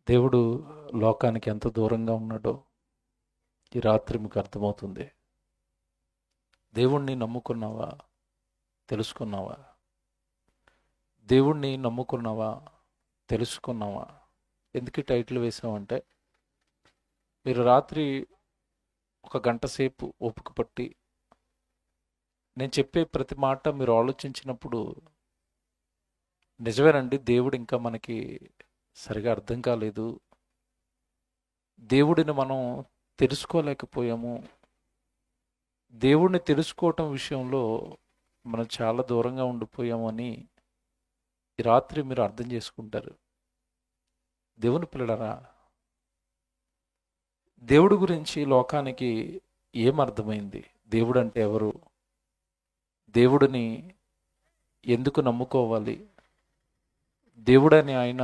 దేవుడు లోకానికి ఎంత దూరంగా ఉన్నాడో ఈ రాత్రి మీకు అర్థమవుతుంది. దేవుణ్ణి నమ్ముకున్నావా? తెలుసుకున్నావా? దేవుణ్ణి నమ్ముకున్నావా? తెలుసుకున్నావా? ఎందుకు ఈ టైటిల్ వేసామంటే, మీరు రాత్రి ఒక గంట సేపు ఓపిక పట్టి నేను చెప్పే ప్రతి మాట మీరు ఆలోచించినప్పుడు, నిజమేనండి, దేవుడు ఇంకా మనకి సరిగా అర్థం కాలేదు, దేవుడిని మనం తెలుసుకోలేకపోయాము, దేవుడిని తెలుసుకోవటం విషయంలో మనం చాలా దూరంగా ఉండిపోయాము అని ఈ రాత్రి మీరు అర్థం చేసుకుంటారు. దేవుని పిల్లలారా, దేవుడి గురించి లోకానికి ఏమర్థమైంది? దేవుడు అంటే ఎవరు? దేవుడిని ఎందుకు నమ్ముకోవాలి? దేవుడని ఆయన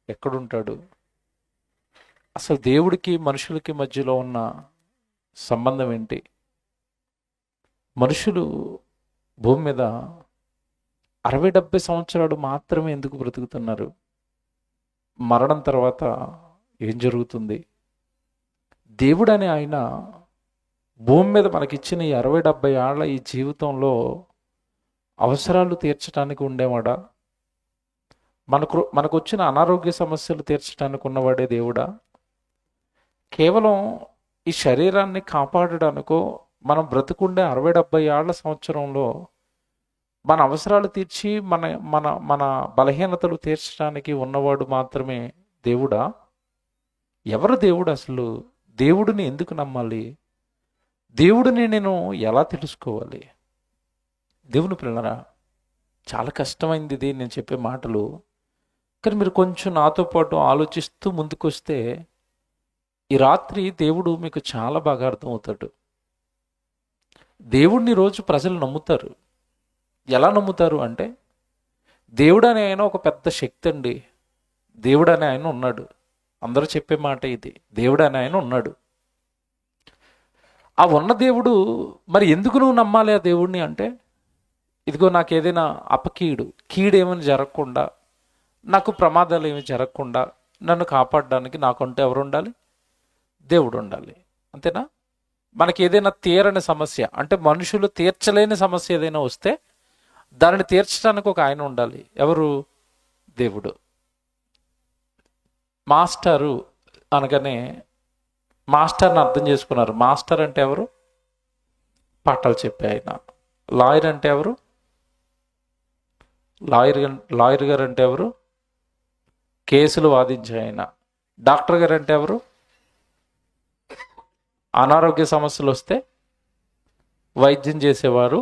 ఎక్కడుంటాడు? అసలు దేవుడికి మనుషులకి మధ్యలో ఉన్న సంబంధం ఏంటి? మనుషులు భూమి మీద 60-70 సంవత్సరాలు మాత్రమే ఎందుకు బ్రతుకుతున్నారు? మరణం తర్వాత ఏం జరుగుతుంది? దేవుడు అనే ఆయన భూమి మీద మనకిచ్చిన ఈ 60-70 ఏళ్ల ఈ జీవితంలో అవసరాలు తీర్చడానికి ఉండేవాడా? మనకు వచ్చిన అనారోగ్య సమస్యలు తీర్చడానికి ఉన్నవాడే దేవుడా? కేవలం ఈ శరీరాన్ని కాపాడడానికో, మనం బ్రతుకుండే 60-70 ఏళ్ల సంవత్సరంలో మన అవసరాలు తీర్చి మన మన మన బలహీనతలు తీర్చడానికి ఉన్నవాడు మాత్రమే దేవుడా? ఎవరు దేవుడు అసలు? దేవుడిని ఎందుకు నమ్మాలి? దేవుడిని నేను ఎలా తెలుసుకోవాలి? దేవుని పిల్లరా, చాలా కష్టమైంది ఇది నేను చెప్పే మాటలు. కానీ మీరు కొంచెం నాతో పాటు ఆలోచిస్తూ ముందుకొస్తే ఈ రాత్రి దేవుడు మీకు చాలా బాగా అర్థమవుతాడు. దేవుడిని రోజు ప్రజలు నమ్ముతారు. ఎలా నమ్ముతారు అంటే, దేవుడు అనే ఆయన ఒక పెద్ద శక్తి అండి, దేవుడు అనే ఆయన ఉన్నాడు. అందరూ చెప్పే మాట ఇది, దేవుడు అనే ఆయన ఉన్నాడు. ఆ ఉన్న దేవుడు మరి ఎందుకు నువ్వు నమ్మాలి ఆ దేవుడిని అంటే, ఇదిగో నాకు ఏదైనా కీడేమని జరగకుండా, నాకు ప్రమాదాలు ఏమి జరగకుండా నన్ను కాపాడడానికి నాకంటే ఎవరు ఉండాలి? దేవుడు ఉండాలి. అంతేనా? మనకి ఏదైనా తీరని సమస్య అంటే, మనుషులు తీర్చలేని సమస్య ఏదైనా వస్తే దానిని తీర్చడానికి ఒక ఆయన ఉండాలి. ఎవరు? దేవుడు. మాస్టరు అనగానే మాస్టర్ని అర్థం చేసుకున్నారు. మాస్టర్ అంటే ఎవరు? పాఠాలు చెప్పే ఆయన. లాయర్ అంటే ఎవరు? లాయర్ గారు అంటే ఎవరు? కేసులు వాదించే ఆయన. డాక్టర్ గారు అంటే ఎవరు? అనారోగ్య సమస్యలు వస్తే వైద్యం చేసేవారు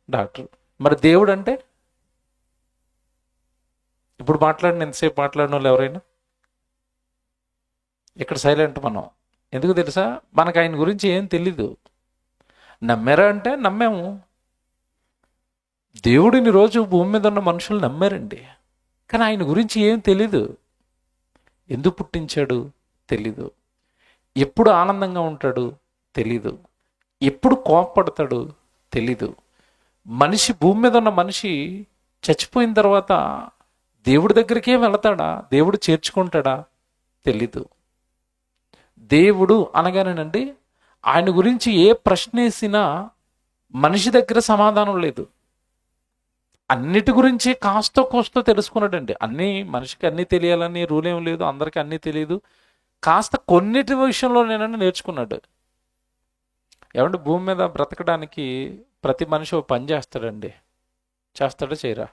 డాక్టర్. మరి దేవుడు అంటే? ఇప్పుడు ఎంతసేపు మాట్లాడిన వాళ్ళు ఎవరైనా ఇక్కడ సైలెంట్. మనం ఎందుకు తెలుసా? మనకు ఆయన గురించి ఏం తెలీదు. నమ్మారా అంటే నమ్మాము. దేవుడిని రోజు భూమి మీద ఉన్న మనుషులు నమ్మారండి, కానీ ఆయన గురించి ఏం తెలీదు. ఎందుకు పుట్టించాడు తెలీదు, ఎప్పుడు ఆనందంగా ఉంటాడు తెలీదు, ఎప్పుడు కోపపడతాడు తెలీదు. మనిషి, భూమి మీద ఉన్న మనిషి చచ్చిపోయిన తర్వాత దేవుడి దగ్గరికే వెళతాడా? దేవుడు చేర్చుకుంటాడా? తెలీదు. దేవుడు అనగానేనండి, ఆయన గురించి ఏ ప్రశ్న వేసినా మనిషి దగ్గర సమాధానం లేదు. అన్నిటి గురించి కాస్త కోస్త తెలుసుకున్నాడండి. మనిషికి అన్నీ తెలియాలని రూల్ ఏం లేదు, అందరికీ అన్నీ తెలియదు. కాస్త కొన్నిటి విషయంలో నేర్చుకున్నాడు. ఏమంటే, భూమి మీద బ్రతకడానికి ప్రతి మనిషి ఒక పని చేస్తాడండి. చేస్తాడా చేయరా?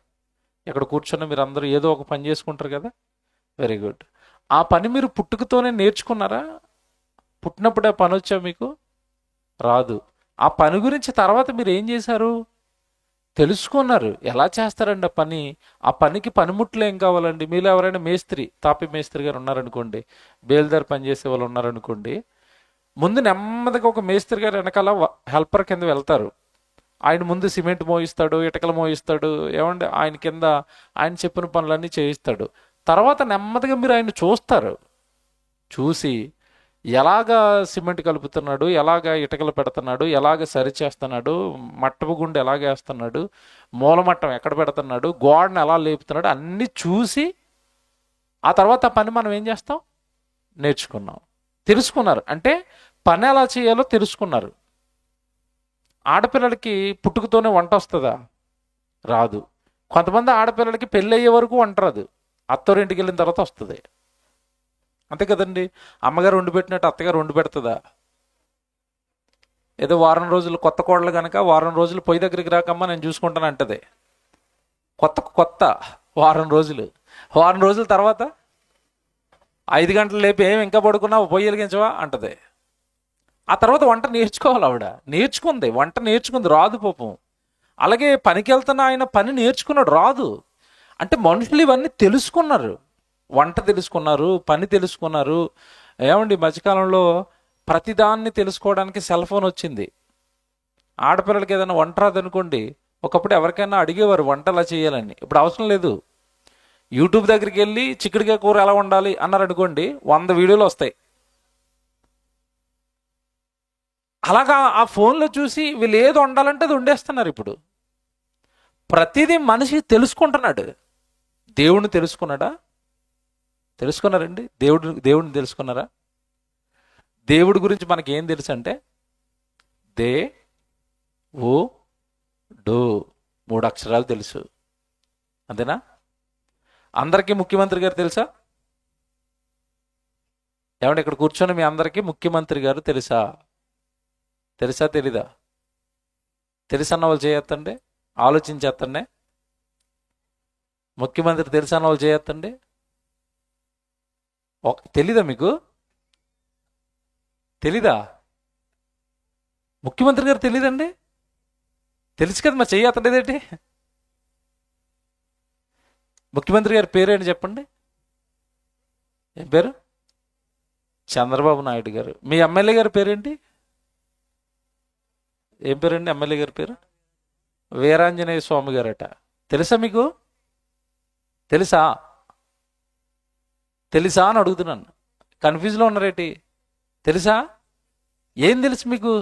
ఇక్కడ కూర్చొని మీరు అందరూ ఏదో ఒక పని చేసుకుంటారు కదా, వెరీ గుడ్. ఆ పని మీరు పుట్టుకతోనే నేర్చుకున్నారా? పుట్టినప్పుడే పని వచ్చా మీకు? రాదు. ఆ పని గురించి తర్వాత మీరు ఏం చేశారు? తెలుసుకున్నారు. ఎలా చేస్తారండి ఆ పని? ఆ పనికి పనిముట్లు ఏం కావాలండి? మీలో ఎవరైనా మేస్త్రి, తాపి మేస్త్రి గారు ఉన్నారనుకోండి, బేల్దారి పని చేసే వాళ్ళు ఉన్నారనుకోండి, ముందు నెమ్మదిగా ఒక మేస్త్రి గారు వెనకాల హెల్పర్ కింద వెళ్తారు. ఆయన ముందు సిమెంట్ మోయిస్తాడు, ఇటకలు మోయిస్తాడు, ఏమంటే ఆయన కింద ఆయన చెప్పిన పనులన్నీ చేయిస్తాడు. తర్వాత నెమ్మదిగా మీరు ఆయన చూస్తారు. చూసి ఎలాగా సిమెంట్ కలుపుతున్నాడు, ఎలాగ ఇటకలు పెడుతున్నాడు, ఎలాగ సరి చేస్తున్నాడు, మట్టపు గుండె ఎలాగ వేస్తున్నాడు, మూలమట్టం ఎక్కడ పెడుతున్నాడు, గోడను ఎలా లేపుతున్నాడు, అన్నీ చూసి ఆ తర్వాత ఆ పని మనం ఏం చేస్తాం? నేర్చుకున్నాం. తెలుసుకున్నారు అంటే పని ఎలా చేయాలో తెలుసుకున్నారు. ఆడపిల్లలకి పుట్టుకతోనే వంట వస్తుందా? రాదు. కొంతమంది ఆడపిల్లలకి పెళ్ళి అయ్యే వరకు వంట రాదు, అత్తోరింటికి వెళ్ళిన తర్వాత వస్తుంది. అంతే కదండి. అమ్మగారు వండి పెట్టినట్టు అత్తగారు వండి పెడుతుందా? ఏదో వారం రోజులు కొత్త కోడలు కనుక వారం రోజులు పొయ్యి దగ్గరికి రాకమ్మా నేను చూసుకుంటాను అంటది. కొత్త వారం రోజుల తర్వాత 5 గంటలు లేపి ఏమి ఇంకా పడుకున్నావు పొయ్యి వెలిగించవా అంటది. ఆ తర్వాత వంట నేర్చుకోవాలి. ఆవిడ నేర్చుకుంది, వంట నేర్చుకుంది, రాదు పాపం. అలాగే పనికి వెళ్తున్న ఆయన పని నేర్చుకున్నాడు, రాదు. అంటే మనుషులు ఇవన్నీ తెలుసుకున్నారు, వంట తెలుసుకున్నారు, పని తెలుసుకున్నారు. ఏమండి మధ్యకాలంలో ప్రతిదాన్ని తెలుసుకోవడానికి సెల్ ఫోన్ వచ్చింది. ఆడపిల్లలకి ఏదైనా వంట రాదనుకోండి, ఒకప్పుడు ఎవరికైనా అడిగేవారు వంట ఎలా చేయాలని. ఇప్పుడు అవసరం లేదు. యూట్యూబ్ దగ్గరికి వెళ్ళి చిక్కుడుకాయ కూర ఎలా వండాలి అన్నారు అనుకోండి, 100 వీడియోలు వస్తాయి. అలాగా ఆ ఫోన్లో చూసి వీళ్ళు ఏది వండాలంటే అది వండేస్తున్నారు. ఇప్పుడు ప్రతిదీ మనిషి తెలుసుకుంటున్నాడు. దేవుణ్ణి తెలుసుకున్నాడా? తెలుసుకున్నారండి? దేవుడిని తెలుసుకున్నారా? దేవుడి గురించి మనకి ఏం తెలుసు అంటే దే ఓ డో 3 అక్షరాలు తెలుసు. అంతేనా? అందరికీ ముఖ్యమంత్రి గారు తెలుసా? ఏమంటే ఇక్కడ కూర్చొని మీ అందరికీ ముఖ్యమంత్రి గారు తెలుసా? తెలీదా? తెలుసన్న వాళ్ళు చేయొద్దండి, ఆలోచించేస్తండి. ముఖ్యమంత్రి తెలుసన్న వాళ్ళు చేయొద్దండి. తెలీదా మీకు? తెలీదా? ముఖ్యమంత్రి గారు తెలీదండి? తెలుసు కదా మరి చెయ్యతండి. ముఖ్యమంత్రి గారి పేరేంటి చెప్పండి? ఏం పేరు? చంద్రబాబు నాయుడు గారు. మీ ఎమ్మెల్యే గారి పేరేంటి? ఏం పేరండి ఎమ్మెల్యే గారి పేరు? వీరాంజనేయ స్వామి గారట. తెలుసా మీకు? తెలుసా అని అడుగుతున్నాను. కన్ఫ్యూజ్లో ఉన్నారేటి? తెలుసా? ఏం తెలుసు మీకు?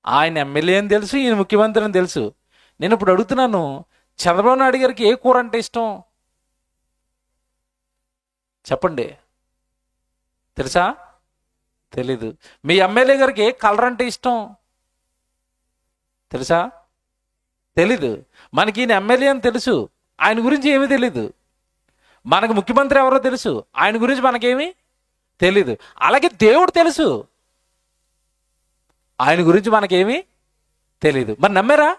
ఆయన ఎమ్మెల్యే అని తెలుసు, ఈయన ముఖ్యమంత్రి అని తెలుసు. నేను ఇప్పుడు అడుగుతున్నాను, చంద్రబాబు నాయుడు గారికి ఏ కూర అంటే ఇష్టం చెప్పండి. తెలుసా? తెలీదు. మీ ఎమ్మెల్యే గారికి ఏ కలర్ అంటే ఇష్టం తెలుసా? తెలీదు. మనకి ఈయన ఎమ్మెల్యే అని తెలుసు, ఆయన గురించి ఏమీ తెలీదు. మనకు ముఖ్యమంత్రి ఎవరో తెలుసు, ఆయన గురించి మనకేమీ తెలీదు. అలాగే దేవుడు తెలుసు, ఆయన గురించి మనకేమీ తెలీదు. మరి నమ్మారా?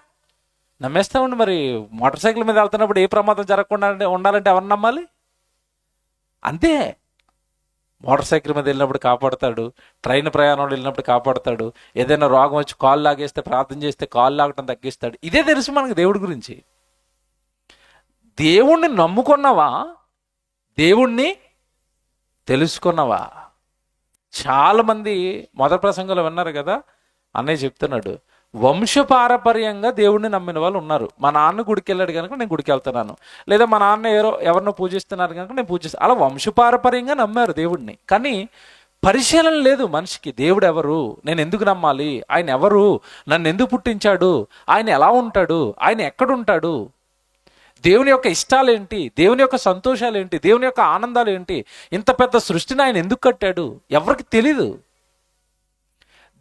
నమ్మేస్తామండి. మరి మోటార్ సైకిల్ మీద వెళ్తున్నప్పుడు ఏ ప్రమాదం జరగకుండా ఉండాలంటే ఎవరిని నమ్మాలి? అంతే. మోటార్ సైకిల్ మీద వెళ్ళినప్పుడు కాపాడుతాడు, ట్రైన్ ప్రయాణంలో వెళ్ళినప్పుడు కాపాడుతాడు, ఏదైనా రోగం వచ్చి కాలు లాగేస్తే ప్రార్థన చేస్తే కాలు లాగటం తగ్గిస్తాడు. ఇదే తెలుసు మనకు దేవుడి గురించి. దేవుణ్ణి నమ్ముకున్నావా? దేవుణ్ణి తెలుసుకున్నావా? చాలామంది మొదటి ప్రసంగంలో విన్నారు కదా, అన్నయ్య చెప్తున్నాడు, వంశపారపర్యంగా దేవుడిని నమ్మిన వాళ్ళు ఉన్నారు. మా నాన్న గుడికి వెళ్ళాడు కనుక నేను గుడికి వెళ్తున్నాను, లేదా మా నాన్న ఎవరినో పూజిస్తున్నారు కనుక నేను పూజిస్తాను. అలా వంశపారపర్యంగా నమ్మారు దేవుడిని. కానీ పరిశీలన లేదు మనిషికి. దేవుడు ఎవరు? నేను ఎందుకు నమ్మాలి? ఆయన ఎవరు? నన్ను ఎందుకు పుట్టించాడు? ఆయన ఎలా ఉంటాడు? ఆయన ఎక్కడుంటాడు? దేవుని యొక్క ఇష్టాలు ఏంటి? దేవుని యొక్క సంతోషాలు ఏంటి? దేవుని యొక్క ఆనందాలు ఏంటి? ఇంత పెద్ద సృష్టిని ఆయన ఎందుకు కట్టాడు? ఎవరికి తెలీదు.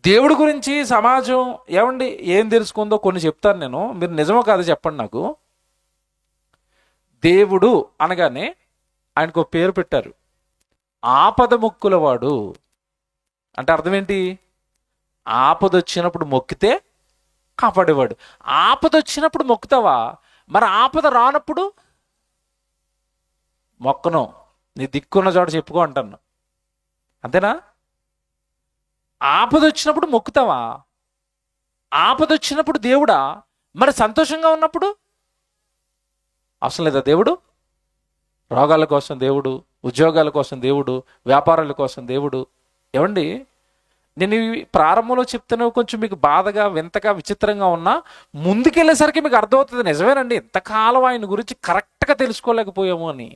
దేవుడి గురించి సమాజం ఏమండి ఏం తెలుసుకుందో కొన్ని చెప్తాను నేను, మీరు నిజమో కాదు చెప్పండి నాకు. దేవుడు అనగానే ఆయనకు ఒక పేరు పెట్టారు, ఆపద మొక్కులవాడు. అంటే అర్థం ఏంటి? ఆపద వచ్చినప్పుడు మొక్కితే కాపాడేవాడు. ఆపద వచ్చినప్పుడు మొక్కుతావా? మరి ఆపద రానప్పుడు మొక్కను, నీ దిక్కున్న చోట చెప్పుకో అంటాను. అంతేనా? ఆపద వచ్చినప్పుడు మొక్కుతావా? ఆపద వచ్చినప్పుడు దేవుడా? మరి సంతోషంగా ఉన్నప్పుడు అవసరం లేదా దేవుడు? రోగాల కోసం దేవుడు, ఉద్యోగాల కోసం దేవుడు, వ్యాపారాల కోసం దేవుడు. ఏమండి, నేను ఇవి ప్రారంభంలో చెప్తాను కొంచెం మీకు బాధగా వింతగా విచిత్రంగా ఉన్నా, ముందుకెళ్ళేసరికి మీకు అర్థమవుతుంది నిజమేనండి, ఎంతకాలం ఆయన గురించి కరెక్ట్గా తెలుసుకోలేకపోయాము అని,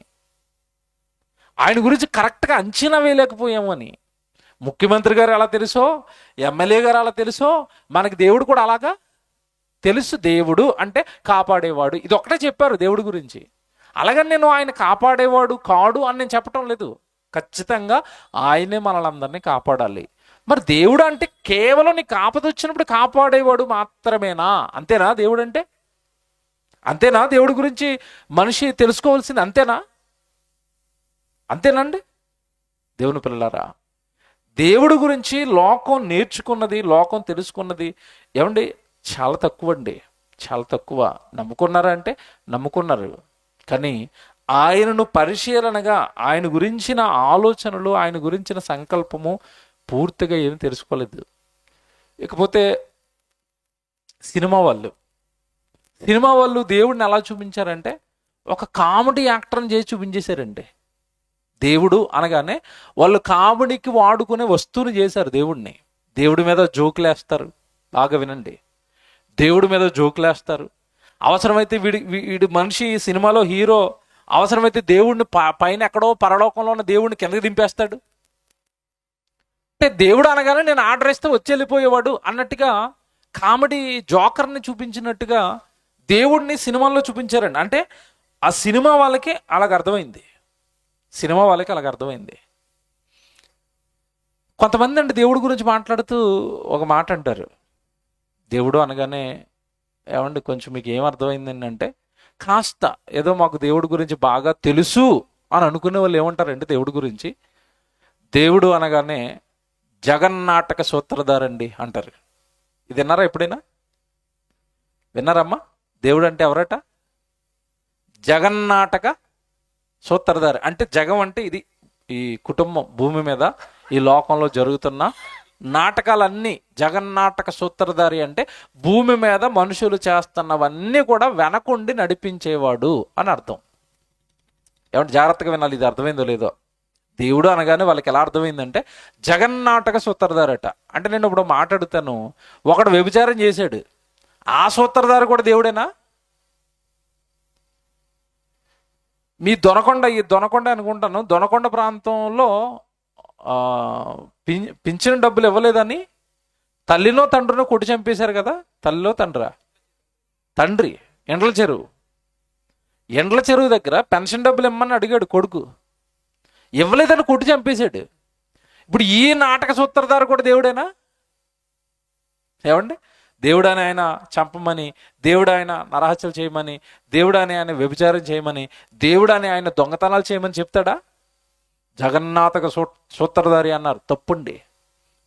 ఆయన గురించి కరెక్ట్గా అంచనా వేయలేకపోయాము అని. ముఖ్యమంత్రి గారు ఎలా తెలుసో, ఎమ్మెల్యే గారు అలా తెలుసో, మనకి దేవుడు కూడా అలాగా తెలుసు. దేవుడు అంటే కాపాడేవాడు, ఇది ఒక్కటే చెప్పారు దేవుడి గురించి. అలాగని నేను ఆయన కాపాడేవాడు కాడు అని నేను చెప్పటం లేదు. ఖచ్చితంగా ఆయనే మనల్ని అందరినీ కాపాడాలి. మరి దేవుడు అంటే కేవలం నీకు ఆపద వచ్చినప్పుడు కాపాడేవాడు మాత్రమేనా? అంతేనా దేవుడు అంటే? అంతేనా దేవుడి గురించి మనిషి తెలుసుకోవాల్సింది? అంతేనా? అంతేనండి దేవుని పిల్లలారా? దేవుడి గురించి లోకం నేర్చుకున్నది, లోకం తెలుసుకున్నది ఏమండి చాలా తక్కువ అండి, చాలా తక్కువ. నమ్ముకున్నారా అంటే నమ్ముకున్నారు, కానీ ఆయనను పరిశీలనగా, ఆయన గురించిన ఆలోచనలు, ఆయన గురించిన సంకల్పము పూర్తిగా ఏమి తెలుసుకోలేదు. ఇకపోతే సినిమా వాళ్ళు దేవుడిని ఎలా చూపించారంటే ఒక కామెడీ యాక్టర్ని చేసి చూపించేశారండి. దేవుడు అనగానే వాళ్ళు కామెడీకి వాడుకునే వస్తువుని చేశారు దేవుడిని. దేవుడి మీద జోకులేస్తారు, బాగా వినండి, దేవుడి మీద జోకులేస్తారు. అవసరమైతే వీడి మనిషి సినిమాలో హీరో అవసరమైతే దేవుడిని పైన ఎక్కడో పరలోకంలో ఉన్న దేవుడిని కిందకి దింపేస్తాడు. అంటే దేవుడు అనగానే నేను ఆర్డర్ ఇస్తే వచ్చి వెళ్ళిపోయేవాడు అన్నట్టుగా కామెడీ జోకర్ని చూపించినట్టుగా దేవుడిని సినిమాల్లో చూపించారండి. అంటే ఆ సినిమా వాళ్ళకి అలాగ అర్థమైంది, కొంతమంది అంటే దేవుడి గురించి మాట్లాడుతూ ఒక మాట అంటారు, దేవుడు అనగానే ఏమండి కొంచెం మీకు ఏం అర్థమైందండి అంటే, కాస్త ఏదో మాకు దేవుడి గురించి బాగా తెలుసు అని అనుకునే వాళ్ళు ఏమంటారంటే దేవుడి గురించి, దేవుడు అనగానే జగన్నాటక సూత్రధారండి అంటారు. ఇది విన్నారా? ఎప్పుడైనా విన్నారమ్మా? దేవుడు అంటే ఎవరట? జగన్నాటక సూత్రధారి. అంటే జగం అంటే ఇది, ఈ కుటుంబం, భూమి మీద ఈ లోకంలో జరుగుతున్న నాటకాలన్నీ. జగన్నాటక సూత్రధారి అంటే భూమి మీద మనుషులు చేస్తున్నవన్నీ కూడా వెనకుండి నడిపించేవాడు అని అర్థం. ఏమంటే జాగ్రత్తగా వినాలి, ఇది అర్థమైందో లేదో. దేవుడు అనగానే వాళ్ళకి ఎలా అర్థమైందంటే జగన్నాటక సూత్రధారట. అంటే నేను ఇప్పుడు మాట్లాడుతాను, ఒకడు వ్యభిచారం చేశాడు, ఆ సూత్రధారి కూడా దేవుడేనా? ఈ దొనకొండ అనుకుంటాను, దొనకొండ ప్రాంతంలో పింఛన్ డబ్బులు ఇవ్వలేదని తల్లినో తండ్రినో కొట్టి చంపేశారు కదా. తల్లిలో తండ్రి ఎండ్ల చెరువు దగ్గర పెన్షన్ డబ్బులు ఇమ్మని అడిగాడు కొడుకు, ఇవ్వలేదని కొట్టి చంపేశాడు. ఇప్పుడు ఈ నాటక సూత్రధారు కూడా దేవుడేనా? ఏమండి, దేవుడు అని ఆయన చంపమని, దేవుడు ఆయన నరహత్యలు చేయమని, దేవుడు అని ఆయన వ్యభిచారం చేయమని, దేవుడు అని ఆయన దొంగతనాలు చేయమని చెప్తాడా? జగన్నాటక సూత్రధారి అన్నారు, తప్పుండి.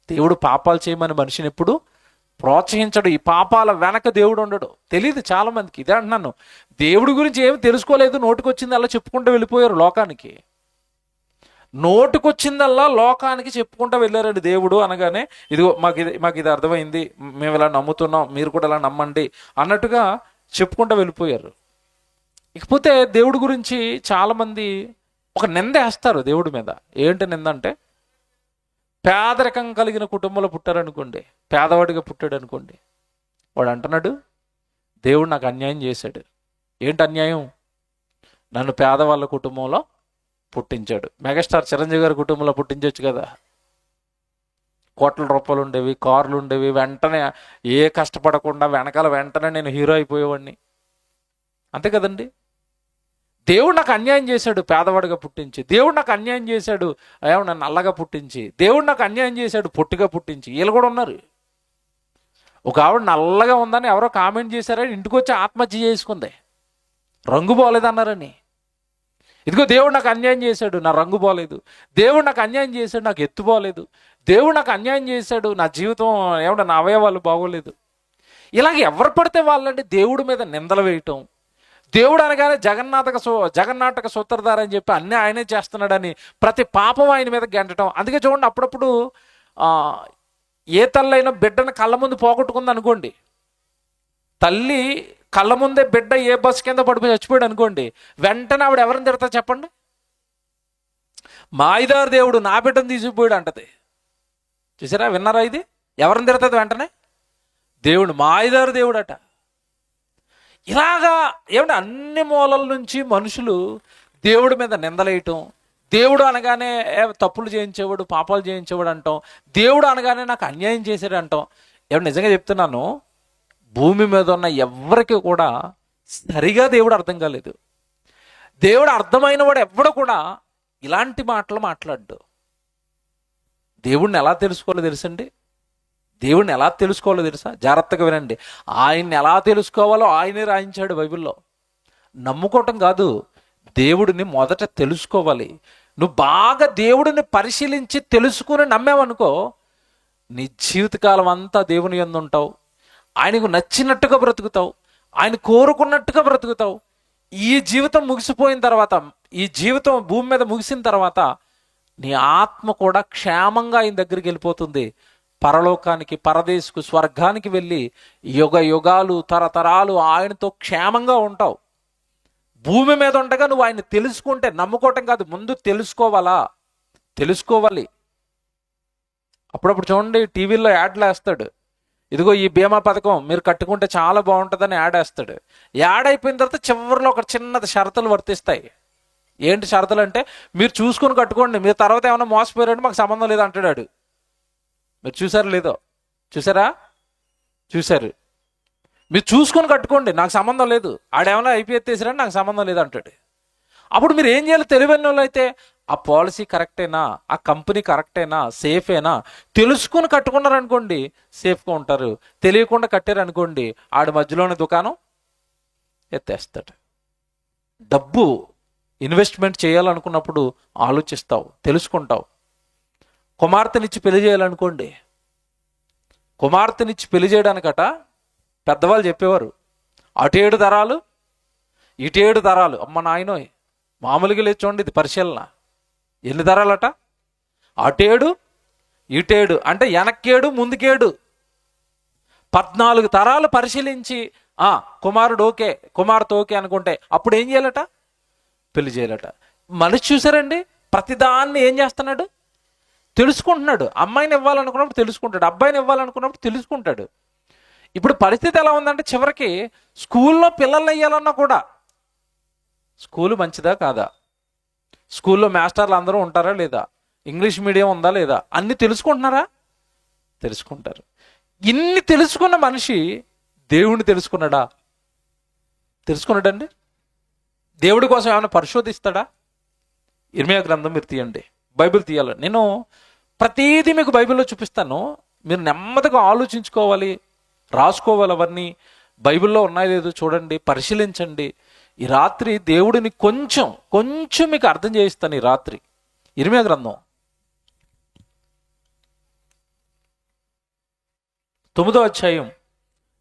దేవుడు పాపాలు చేయమని మనిషిని ఎప్పుడు ప్రోత్సహించడు. ఈ పాపాల వెనక దేవుడు ఉండడు. తెలియదు చాలా మందికి. ఇదే అంటున్నాను, దేవుడి గురించి ఏమి తెలుసుకోలేదు, నోటికొచ్చింది అలా చెప్పుకుంటూ వెళ్ళిపోయారు లోకానికి. నోటికొచ్చిందల్లా లోకానికి చెప్పుకుంటూ వెళ్ళారండి. దేవుడు అనగానే ఇదిగో మాకు ఇది అర్థమైంది, మేము ఇలా నమ్ముతున్నాం, మీరు కూడా ఇలా నమ్మండి అన్నట్టుగా చెప్పుకుంటూ వెళ్ళిపోయారు. ఇకపోతే దేవుడి గురించి చాలామంది ఒక నింద వేస్తారు దేవుడి మీద. ఏంటి నింద అంటే, పేదరికం కలిగిన కుటుంబంలో పుట్టారనుకోండి, పేదవాడిగా పుట్టాడు అనుకోండి, వాడు అంటున్నాడు దేవుడు నాకు అన్యాయం చేశాడు. ఏంటి అన్యాయం? నన్ను పేదవాళ్ళ కుటుంబంలో పుట్టించాడు. మెగాస్టార్ చిరంజీవి గారి కుటుంబంలో పుట్టించవచ్చు కదా. కోట్ల రూపాయలు ఉండేవి, కార్లు ఉండేవి, వెంటనే ఏ కష్టపడకుండా వెంటనే నేను హీరో అయిపోయేవాడిని, అంతే కదండి. దేవుడు నాకు అన్యాయం చేశాడు పేదవాడిగా పుట్టించి, దేవుడు నాకు అన్యాయం చేశాడు ఏమన్నా నల్లగా పుట్టించి, దేవుడు నాకు అన్యాయం చేశాడు పొట్టిగా పుట్టించి. వీళ్ళు కూడా ఉన్నారు. ఒక ఆవిడ నల్లగా ఉందని ఎవరో కామెంట్ చేశారని ఇంటికి వచ్చి ఆత్మహత్య చేసుకుంది, రంగు పోలేదన్నారని. ఇదిగో దేవుడు నాకు అన్యాయం చేశాడు, నా రంగు పోలేదు. దేవుడు నాకు అన్యాయం చేశాడు, నాకు ఎత్తు పోలేదు. దేవుడు నాకు అన్యాయం చేశాడు, నా జీవితం ఏమన్నా నా అవయవాలు బాగోలేదు. ఇలాగ ఎవరు పడితే వాళ్ళంటే దేవుడి మీద నిందలు వేయటం, దేవుడు అనగానే జగన్నాటక సూత్రధార అని చెప్పి అన్నీ ఆయనే చేస్తున్నాడని ప్రతి పాపం ఆయన మీద గెంటడం. అందుకే చూడండి, అప్పుడప్పుడు ఏ తల్లైనా బిడ్డను కళ్ళ ముందు పోగొట్టుకుంది అనుకోండి, తల్లి కళ్ళ ముందే బిడ్డ ఏ బస్సు కింద పడిపోయి చచ్చిపోయాడు అనుకోండి, వెంటనే ఆవిడ ఎవరిని తిడతా చెప్పండి? మాయిదారు దేవుడు నా బిడ్డను తీసుకుపోయాడు అంటది. చూసారా, విన్నారా? ఇది ఎవరిని తిడుతుంది వెంటనే? దేవుడు, మాయిదారు దేవుడు అట. ఇలాగా ఏమంటే అన్ని మూలల నుంచి మనుషులు దేవుడి మీద నిందలేయటం, దేవుడు అనగానే తప్పులు చేయించేవాడు, పాపాలు చేయించేవాడు అంటాం, దేవుడు అనగానే నాకు అన్యాయం చేశాడు అంటాం. ఏమన్నా నిజంగా చెప్తున్నాను, భూమి మీద ఉన్న ఎవరికి కూడా సరిగా దేవుడు అర్థం కాలేదు. దేవుడు అర్థమైన వాడు ఎవడు కూడా ఇలాంటి మాటలు మాట్లాడ్డు. దేవుడిని ఎలా తెలుసుకోవాలో తెలుసండి? దేవుడిని ఎలా తెలుసుకోవాలో తెలుసా? జాగ్రత్తగా వినండి. ఆయన్ని ఎలా తెలుసుకోవాలో ఆయనే రాయించాడు బైబిల్లో. నమ్ముకోవటం కాదు, దేవుడిని మొదట తెలుసుకోవాలి. నువ్వు బాగా దేవుడిని పరిశీలించి తెలుసుకుని నమ్మావనుకో, నీ జీవితకాలం అంతా దేవుని యందు ఉంటావు. ఆయనకు నచ్చినట్టుగా బ్రతుకుతావు, ఆయన కోరుకున్నట్టుగా బ్రతుకుతావు. ఈ జీవితం ముగిసిపోయిన తర్వాత, ఈ జీవితం భూమి మీద ముగిసిన తర్వాత నీ ఆత్మ కూడా క్షేమంగా ఆయన దగ్గరికి వెళ్ళిపోతుంది. పరలోకానికి, పరదేశకు, స్వర్గానికి వెళ్ళి యుగ యుగాలు, తరతరాలు ఆయనతో క్షేమంగా ఉంటావు. భూమి మీద ఉండగా నువ్వు ఆయన తెలుసుకుంటే, నమ్ముకోవటం కాదు, ముందు తెలుసుకోవాలి. అప్పుడప్పుడు చూడండి, టీవీల్లో యాడ్లు వేస్తాడు, ఇదిగో ఈ బీమా పథకం మీరు కట్టుకుంటే చాలా బాగుంటుందని యాడ్ వేస్తాడు. యాడ్ అయిపోయిన తర్వాత చివరిలో ఒక చిన్నది షరతులు వర్తిస్తాయి. ఏంటి షరతులు అంటే, మీరు చూసుకుని కట్టుకోండి, మీరు తర్వాత ఏమైనా మోసపోయారంటే మాకు సంబంధం లేదు అంటాడు. మీరు చూసారు లేదో? చూశారు. మీరు చూసుకొని కట్టుకోండి, నాకు సంబంధం లేదు. ఆడేమైనా ఐపీఎత్తేసారని నాకు సంబంధం లేదు అంటాడు. అప్పుడు మీరు ఏం చేయాలి? తెలివైన వాళ్ళు అయితే ఆ పాలసీ కరెక్టేనా, ఆ కంపెనీ కరెక్టేనా, సేఫేనా తెలుసుకుని కట్టుకున్నారనుకోండి, సేఫ్గా ఉంటారు. తెలియకుండా కట్టారనుకోండి, ఆడి మధ్యలోనే దుకాణం ఎత్తేస్తాడు. డబ్బు ఇన్వెస్ట్మెంట్ చేయాలనుకున్నప్పుడు ఆలోచిస్తావు, తెలుసుకుంటావు. కుమార్తెనిచ్చి పెళ్లి చేయాలనుకోండి, కుమార్తెనిచ్చి పెళ్లి చేయడానికట పెద్దవాళ్ళు చెప్పేవారు, అటు 7 తరాలు ఇటు 7 తరాలు. అమ్మ నాయనోయ్, మామూలుగా లేదు చూడండి, ఇది పరిశీలన. ఎన్ని తరాలట? అటు 7 ఇటు 7 అంటే వెనక్కేడు ముందుకేడు, 14 తరాలు పరిశీలించి కుమారుడు ఓకే, కుమార్తె ఓకే అనుకుంటే అప్పుడు ఏం చేయాలట? పెళ్లి చేయాలట. మనిషి చూసారండి, ప్రతిదాన్ని ఏం చేస్తున్నాడు? తెలుసుకుంటున్నాడు. అమ్మాయిని ఇవ్వాలనుకున్నప్పుడు తెలుసుకుంటాడు, అబ్బాయిని ఇవ్వాలనుకున్నప్పుడు తెలుసుకుంటాడు. ఇప్పుడు పరిస్థితి ఎలా ఉందంటే, చివరికి స్కూల్లో పిల్లల్ని వేయాలన్నా కూడా, స్కూలు మంచిదా కాదా, స్కూల్లో మాస్టర్లు అందరూ ఉంటారా లేదా, ఇంగ్లీష్ మీడియం ఉందా లేదా, అన్ని తెలుసుకుంటున్నారా? తెలుసుకుంటారు. ఇన్ని తెలుసుకున్న మనిషి దేవుణ్ణి తెలుసుకున్నాడండి? దేవుడి కోసం ఏమైనా పరిశోధిస్తాడా? ఇర్మియా గ్రంథం మీరు తీయండి, బైబిల్ తీయాలి. నేను ప్రతిదీ మీకు బైబిల్లో చూపిస్తాను, మీరు నెమ్మదిగా ఆలోచించుకోవాలి, రాసుకోవాలి. అవన్నీ బైబిల్లో ఉన్నాయో లేదో చూడండి, పరిశీలించండి. ఈ రాత్రి దేవుడిని కొంచెం మీకు అర్థం చేయిస్తాను. ఈ రాత్రి ఇర్మియా గ్రంథం 9వ అధ్యాయం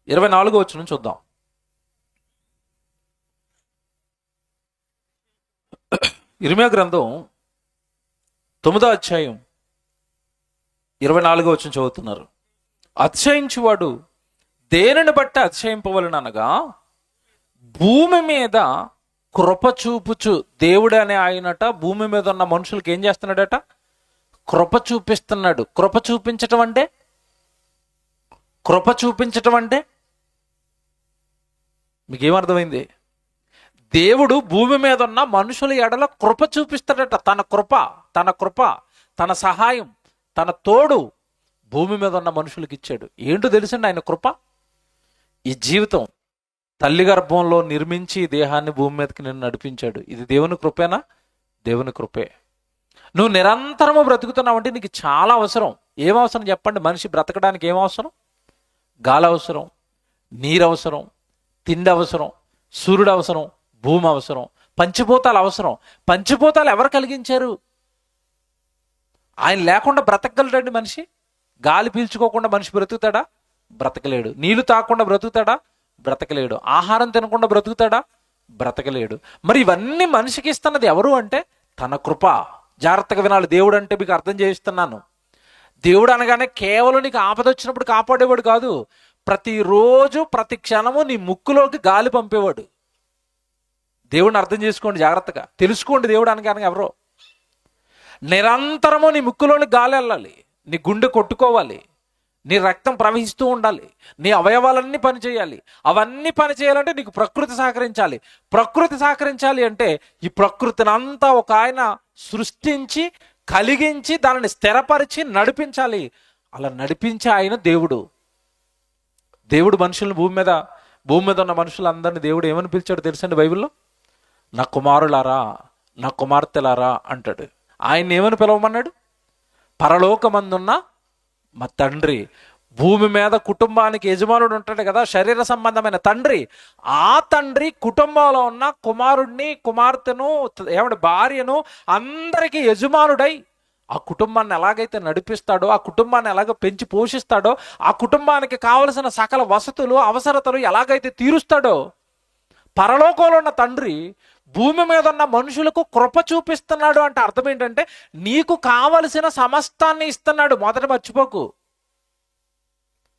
24వ వచనం చూద్దాం. ఇర్మియా గ్రంథం 9వ అధ్యాయం 24వ వచనం చదువుతున్నారు. అతిశయించువాడు దేనిని బట్టి అతిశయింపవలననగా, భూమి మీద కృప చూపుచు దేవుడు అనే ఆయనట భూమి మీద ఉన్న మనుషులకి ఏం చేస్తున్నాడట? కృప చూపిస్తున్నాడు. కృప చూపించటం అంటే మీకేమర్థమైంది? దేవుడు భూమి మీద ఉన్న మనుషుల ఎడల కృప చూపిస్తాడట. తన కృప, తన సహాయం, తన తోడు భూమి మీద ఉన్న మనుషులకి ఇచ్చాడు. ఏంటో తెలుసండి ఆయన కృప? ఈ జీవితం తల్లి గర్భంలో నిర్మించి దేహాన్ని భూమి మీదకి నేను నడిపించాడు. ఇది దేవుని కృపేనా? దేవుని కృపే. నువ్వు నిరంతరము బ్రతుకుతున్నావంటే నీకు చాలా అవసరం. ఏం అవసరం చెప్పండి? మనిషి బ్రతకడానికి ఏం అవసరం? గాలి అవసరం, నీరు అవసరం, తిండి అవసరం, సూర్యుడు అవసరం, భూమి అవసరం, పంచభూతాలు అవసరం. పంచభూతాలు ఎవరు కలిగించారు? ఆయన లేకుండా బ్రతకగలడండి మనిషి? గాలి పీల్చుకోకుండా మనిషి బ్రతుకుతాడా? బ్రతకలేడు. నీళ్లు తాగకుండా బ్రతుకుతాడా? బ్రతకలేడు. ఆహారం తినకుండా బ్రతుకుతాడా? బ్రతకలేడు. మరి ఇవన్నీ మనిషికి ఇస్తున్నది ఎవరు అంటే తన కృప. జాగ్రత్తగా వినాలి. దేవుడు అంటే మీకు అర్థం చేయిస్తున్నాను. దేవుడు అనగానే కేవలం నీకు ఆపద వచ్చినప్పుడు కాపాడేవాడు కాదు, ప్రతిరోజు ప్రతి క్షణము నీ ముక్కులోకి గాలి పంపేవాడు. దేవుడిని అర్థం చేసుకోండి, జాగ్రత్తగా తెలుసుకోండి. దేవుడు అనగానే ఎవరో నిరంతరము నీ ముక్కులోని గాలి వెళ్ళాలి, నీ గుండె కొట్టుకోవాలి, నీ రక్తం ప్రవహిస్తూ ఉండాలి, నీ అవయవాలన్నీ పనిచేయాలి. అవన్నీ పనిచేయాలంటే నీకు ప్రకృతి సహకరించాలి. ప్రకృతి సహకరించాలి అంటే ఈ ప్రకృతిని అంతా ఒక ఆయన సృష్టించి కలిగించి దానిని స్థిరపరిచి నడిపించాలి. అలా నడిపించే ఆయన దేవుడు. దేవుడు మనుషులను భూమి మీద ఉన్న మనుషులందరినీ దేవుడు ఏమని పిలిచాడు తెలుసండి బైబిల్లో? నా కుమారులారా, నా కుమార్తెలారా అంటాడు. ఆయన ఏమని పిలవమన్నాడు? పరలోకమందున్న మా తండ్రి. భూమి మీద కుటుంబానికి యజమానుడు ఉంటాడు కదా, శరీర సంబంధమైన తండ్రి. ఆ తండ్రి కుటుంబంలో ఉన్న కుమారుడిని, కుమార్తెను, భార్యను అందరికీ యజమానుడై ఆ కుటుంబాన్ని ఎలాగైతే నడిపిస్తాడో, ఆ కుటుంబాన్ని ఎలాగ పెంచి పోషిస్తాడో, ఆ కుటుంబానికి కావలసిన సకల వసతులు అవసరతలు ఎలాగైతే తీరుస్తాడో, పరలోకంలో ఉన్న తండ్రి భూమి మీద ఉన్న మనుషులకు కృప చూపిస్తున్నాడు అంటే అర్థం ఏంటంటే, నీకు కావలసిన సమస్తాన్ని ఇస్తున్నాడు. మొదట మర్చిపోకు.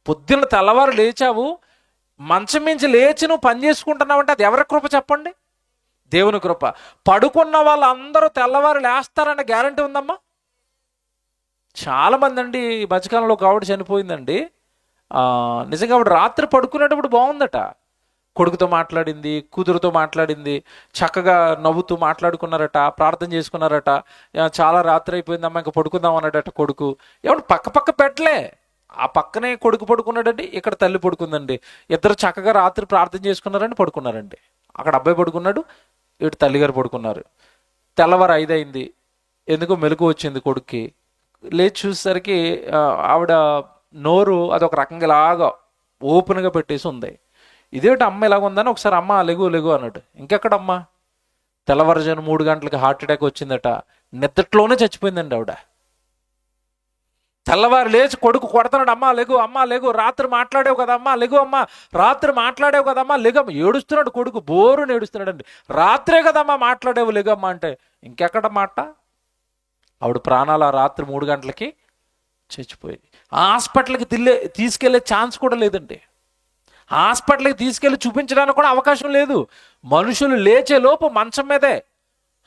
పొద్దున్న తెల్లవారు లేచావు, మంచం మించి లేచి నువ్వు పని చేసుకుంటున్నావు అంటే అది ఎవరి కృప చెప్పండి? దేవుని కృప. పడుకున్న వాళ్ళందరూ తెల్లవారు లేస్తారనే గ్యారంటీ ఉందమ్మా? చాలామంది అండి ఈ మధ్యకాలంలో ఒక ఆవిడ చనిపోయిందండి. నిజంగా ఆవిడ రాత్రి పడుకునేటప్పుడు బాగుందట. కొడుకుతో మాట్లాడింది, కూతురుతో మాట్లాడింది, చక్కగా నవ్వుతూ మాట్లాడుకున్నారట, ప్రార్థన చేసుకున్నారట. చాలా రాత్రి అయిపోయిందమ్మా, ఇంకా పడుకుందాం అన్నాడట కొడుకు. ఏమంటే పక్క పెట్టలే, ఆ పక్కనే కొడుకు పడుకున్నాడండి, ఇక్కడ తల్లి పడుకుందండి. ఇద్దరు చక్కగా రాత్రి ప్రార్థన చేసుకున్నారండి, పడుకున్నారండి. అక్కడ అబ్బాయి పడుకున్నాడు, ఇటు తల్లిగారు పడుకున్నారు. తెల్లవారు 5 అయింది. ఎందుకో మెలకు వచ్చింది కొడుక్కి. లేచి చూసేసరికి ఆవిడ నోరు అదొక రకంగా ఇలాగా ఓపెన్గా పెట్టేసి ఉంది. ఇదేమిటి అమ్మ ఇలాగ ఉందని ఒకసారి అమ్మ లెగు అన్నాడు. ఇంకెక్కడమ్మా, తెల్లవారుజాను 3 గంటలకి హార్ట్ అటాక్ వచ్చిందట. నిద్దట్లోనే చచ్చిపోయిందండి ఆవిడ. తెల్లవారు లేచి కొడుకు కొడతాడు, అమ్మా లెగు, రాత్రి మాట్లాడేవు కదమ్మా, లెగు అమ్మా, రాత్రి మాట్లాడేవు కదమ్మా, లెగమ్మ. ఏడుస్తున్నాడు కొడుకు, బోరుని ఏడుస్తున్నాడండి. రాత్రే కదమ్మా మాట్లాడేవు, లెగమ్మా అంటే ఇంకెక్కడ మాట. ఆవిడ ప్రాణాలు ఆ రాత్రి 3 గంటలకి చచ్చిపోయింది. హాస్పిటల్కి తీసుకెళ్లే ఛాన్స్ కూడా లేదండి. హాస్పిటల్కి తీసుకెళ్ళి చూపించడానికి కూడా అవకాశం లేదు. మనుషులు లేచే లోపు మంచం మీదే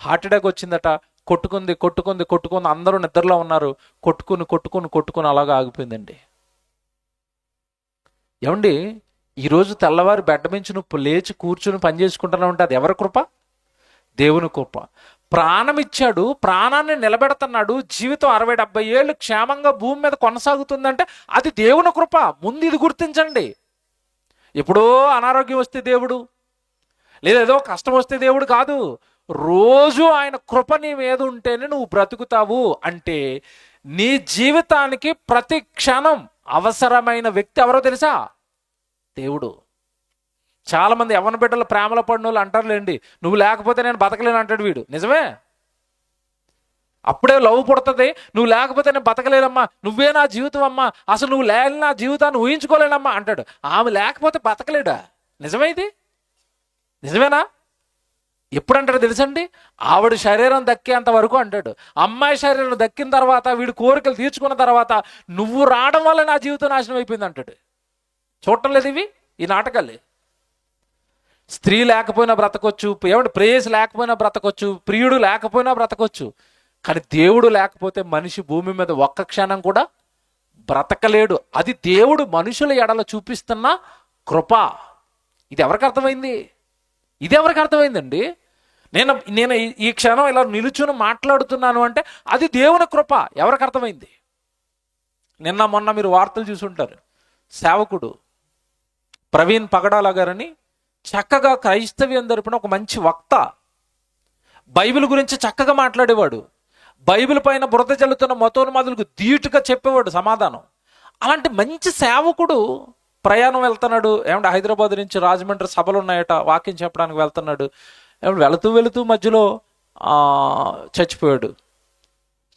హార్ట్ అటాక్ వచ్చిందట. కొట్టుకుంది, అందరూ నిద్రలో ఉన్నారు. కొట్టుకుని అలాగా ఆగిపోయిందండి. ఏమండి, ఈరోజు తెల్లవారు బెడ్ మించి నువ్వు లేచి కూర్చుని పని చేసుకుంటున్నావు అంటే అది ఎవరి కృప? దేవుని కృప. ప్రాణం ఇచ్చాడు, ప్రాణాన్ని నిలబెడుతున్నాడు. జీవితం 60-70 ఏళ్ళు క్షేమంగా భూమి మీద కొనసాగుతుందంటే అది దేవుని కృప. ముందు ఇది గుర్తించండి. ఎప్పుడో అనారోగ్యం వస్తే దేవుడు, లేదా ఏదో కష్టం వస్తే దేవుడు కాదు. రోజు ఆయన కృప నీ మీద ఉంటేనే నువ్వు బ్రతుకుతావు. అంటే నీ జీవితానికి ప్రతి క్షణం అవసరమైన వ్యక్తి ఎవరో తెలుసా? దేవుడు. చాలామంది యవ్వన బిడ్డలు ప్రేమలో పడిన వాళ్ళు అంటారులేండి, నువ్వు లేకపోతే నేను బతకలేను అంటాడు వీడు. నిజమే, అప్పుడే లవ్ పుడుతుంది. నువ్వు లేకపోతే నేను బతకలేనమ్మా, నువ్వే నా జీవితం అమ్మా, అసలు నువ్వు లేని నా జీవితాన్ని ఊహించుకోలేనమ్మా అంటాడు. ఆమె లేకపోతే బతకలేడా? నిజమే, ఇది నిజమేనా? ఎప్పుడంటాడు తెలుసండి? ఆవిడ శరీరం దక్కేంత వరకు అంటాడు. అమ్మాయి శరీరం దక్కిన తర్వాత, వీడి కోరికలు తీర్చుకున్న తర్వాత, నువ్వు రావడం వల్ల నా జీవితం నాశనం అయిపోయింది అంటాడు. చూడటం లేదు ఇవి ఈ నాటకాలు? స్త్రీ లేకపోయినా బ్రతకొచ్చు, ప్రేయస్ లేకపోయినా బ్రతకొచ్చు, ప్రియుడు లేకపోయినా బ్రతకొచ్చు. కానీ దేవుడు లేకపోతే మనిషి భూమి మీద ఒక్క క్షణం కూడా బ్రతకలేడు. అది దేవుడు మనుషుల ఎడల చూపిస్తున్న కృప. ఇది ఎవరికి అర్థమైంది? ఇది ఎవరికి అర్థమైందండి? నేను ఈ క్షణం ఇలా నిలుచుని మాట్లాడుతున్నాను అంటే అది దేవుని కృప. ఎవరికి అర్థమైంది? నిన్న మొన్న మీరు వార్తలు చూసుంటారు. సేవకుడు ప్రవీణ్ పగడాల గారని చక్కగా క్రైస్తవ్యం తరపున ఒక మంచి వక్త, బైబిల్ గురించి చక్కగా మాట్లాడేవాడు. బైబిల్ పైన బురద జల్లుతున్న మతోన్మాదులకు ధీటుగా చెప్పేవాడు సమాధానం. అలాంటి మంచి సేవకుడు ప్రయాణం వెళ్తున్నాడు. హైదరాబాద్ నుంచి రాజమండ్రి సభలు ఉన్నాయట, వాక్యం చెప్పడానికి వెళ్తున్నాడు. వెళుతూ మధ్యలో చచ్చిపోయాడు.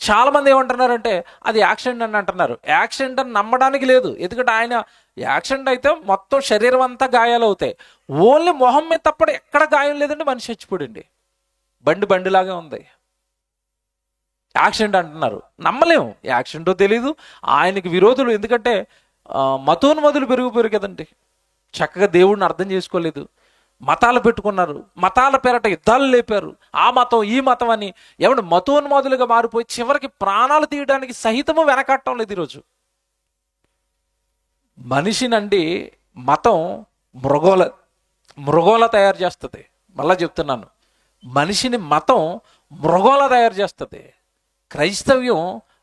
చాలామంది ఏమంటున్నారంటే అది యాక్సిడెంట్ అని అంటున్నారు. యాక్సిడెంట్ అని నమ్మడానికి లేదు. ఎందుకంటే ఆయన యాక్సిడెంట్ అయితే మొత్తం శరీరం అంతా గాయాలు అవుతాయి. ఓన్లీ మొహం మీద తప్ప ఎక్కడ గాయం లేదండి, మనిషి చచ్చిపోయింది. బండిలాగే ఉంది. యాక్సిడెంట్ అంటున్నారు, నమ్మలేము. యాక్సిడెంటో తెలీదు. ఆయనకి విరోధులు, ఎందుకంటే మతోన్మదులు పెరిగిపోయారు కదండి. చక్కగా దేవుడిని అర్థం చేసుకోలేదు, మతాలు పెట్టుకున్నారు, మతాల పేరట యుద్ధాలు లేపారు. ఆ మతం ఈ మతం అని మతోన్మాదులుగా మారిపోయి చివరికి ప్రాణాలు తీయడానికి సహితము వెనకట్టడం లేదు. ఈరోజు మనిషినండి మతం మృగోల తయారు చేస్తుంది. మళ్ళా చెప్తున్నాను, మనిషిని మతం మృగోల తయారు చేస్తుంది. క్రైస్తవ్యం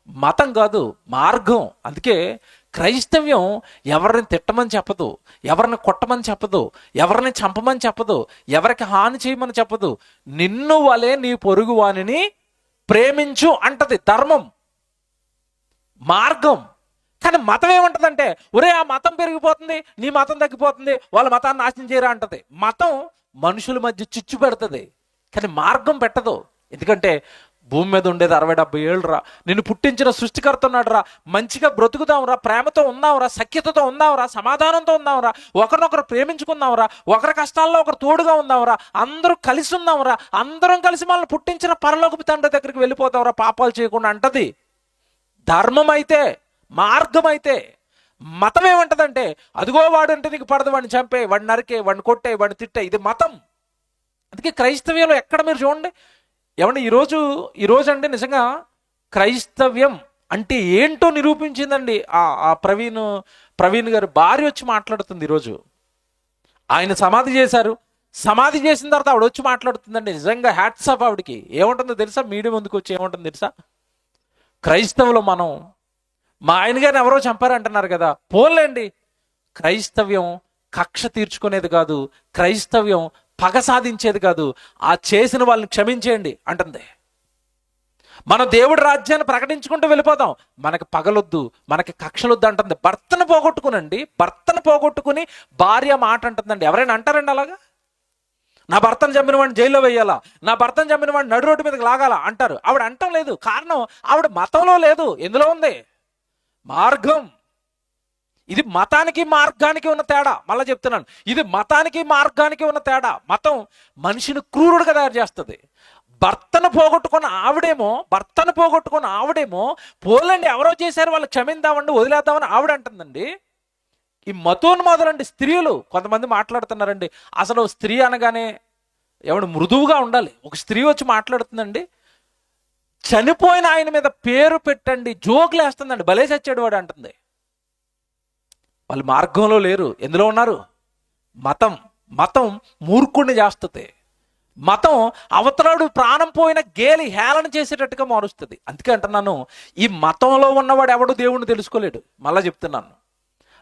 మతం కాదు, మార్గం. అందుకే క్రైస్తవ్యం ఎవరిని తిట్టమని చెప్పదు, ఎవరిని కొట్టమని చెప్పదు, ఎవరిని చంపమని చెప్పదు, ఎవరికి హాని చేయమని చెప్పదు. నిన్ను వలె నీ పొరుగు వానిని ప్రేమించు అంటది ధర్మం, మార్గం. కానీ మతం ఏమంటదంటే, ఒరే ఆ మతం పెరిగిపోతుంది, నీ మతం తగ్గిపోతుంది, వాళ్ళ మతాన్ని నాశనం చేయరా అంటది. మతం మనుషుల మధ్య చిచ్చు పెడుతుంది, కానీ మార్గం పెట్టదు. ఎందుకంటే భూమి మీద ఉండేది 60-70 ఏళ్ళు రా, నిన్ను పుట్టించిన సృష్టికర్త ఉన్నాడు రా, మంచిగా బ్రతుకుదాంరా, ప్రేమతో ఉందాంరా, సఖ్యతతో ఉందాంరా, సమాధానంతో ఉందాంరా, ఒకరినొకరు ప్రేమించుకుందాంరా, ఒకరి కష్టాల్లో ఒకరు తోడుగా ఉందాంరా, అందరూ కలిసి ఉందాంరా, అందరం కలిసి మనల్ని పుట్టించిన పరలోకపు తండ్రి దగ్గరికి వెళ్ళిపోతాంరా పాపాలు చేయకుండా అంటది ధర్మం. అయితే మార్గం అయితే మతం ఏమంటదంటే, అదిగో వాడు అంటే నీకు పడదు, వాడిని చంపే, వాడిని నరికే, వాడిని కొట్టే, వాడిని తిట్టే, ఇది మతం. అందుకే క్రైస్తవ్యంలో ఎక్కడ మీరు చూడండి, ఏమంటే ఈరోజు అంటే నిజంగా క్రైస్తవ్యం అంటే ఏంటో నిరూపించిందండి. ఆ ప్రవీణ్ గారు భార్య వచ్చి మాట్లాడుతుంది ఈరోజు. ఆయన సమాధి చేశారు, సమాధి చేసిన తర్వాత ఆవిడ వచ్చి మాట్లాడుతుందండి. నిజంగా హ్యాట్స్ ఆఫ్ ఆవిడకి. ఏముంటుందో తెలుసా, మీడియా ముందుకు వచ్చి ఏముంటుందో తెలుసా, క్రైస్తవులు మనం మా ఆయన గారిని ఎవరో చంపారంటున్నారు కదా, పోలేండి. క్రైస్తవ్యం కక్ష తీర్చుకునేది కాదు, క్రైస్తవ్యం పగ సాధించేది కాదు, ఆ చేసిన వాళ్ళని క్షమించేయండి అంటుంది. మనం దేవుడి రాజ్యాన్ని ప్రకటించుకుంటూ వెళ్ళిపోతాం, మనకి పగలొద్దు, మనకి కక్షలొద్దు అంటుంది. భర్తను పోగొట్టుకుని భార్య మాట అంటుందండి. ఎవరైనా అంటారండి అలాగా? నా భర్తను చంపిన వాడిని జైల్లో వేయాలా, నా భర్తను చంపిన వాడిని నడు రోడ్డు మీదకి లాగాలా అంటారు. ఆవిడ అంటం లేదు, కారణం ఆవిడ మతంలో లేదు. ఎందులో ఉంది? మార్గం. ఇది మతానికి మార్గానికి ఉన్న తేడా. మళ్ళీ చెప్తున్నాను, ఇది మతానికి మార్గానికి ఉన్న తేడా. మతం మనిషిని క్రూరుడుగా తయారు చేస్తుంది. భర్తను పోగొట్టుకున్న ఆవిడేమో పోలండి, ఎవరో చేశారు, వాళ్ళు క్షమిందామండి, వదిలేద్దామని ఆవిడ అంటుందండి. ఈ మతోన్మాదులండి స్త్రీలు కొంతమంది మాట్లాడుతున్నారండి. అసలు స్త్రీ అనగానే ఎవడు మృదువుగా ఉండాలి. ఒక స్త్రీ వచ్చి మాట్లాడుతుందండి, చనిపోయిన ఆయన మీద పేరు పెట్టండి, జోకులు వేస్తుందండి, భలే చచ్చాడు వాడు అంటుంది. వాళ్ళు మార్గంలో లేరు. ఎందులో ఉన్నారు? మతం మూర్ఖుణ్ణి చేస్తుంది. మతం అవతలాడు ప్రాణం పోయిన గేలి హేళన చేసేటట్టుగా మారుస్తుంది. అందుకే అంటున్నాను, ఈ మతంలో ఉన్నవాడు ఎవడు దేవుణ్ణి తెలుసుకోలేడు. మళ్ళా చెప్తున్నాను,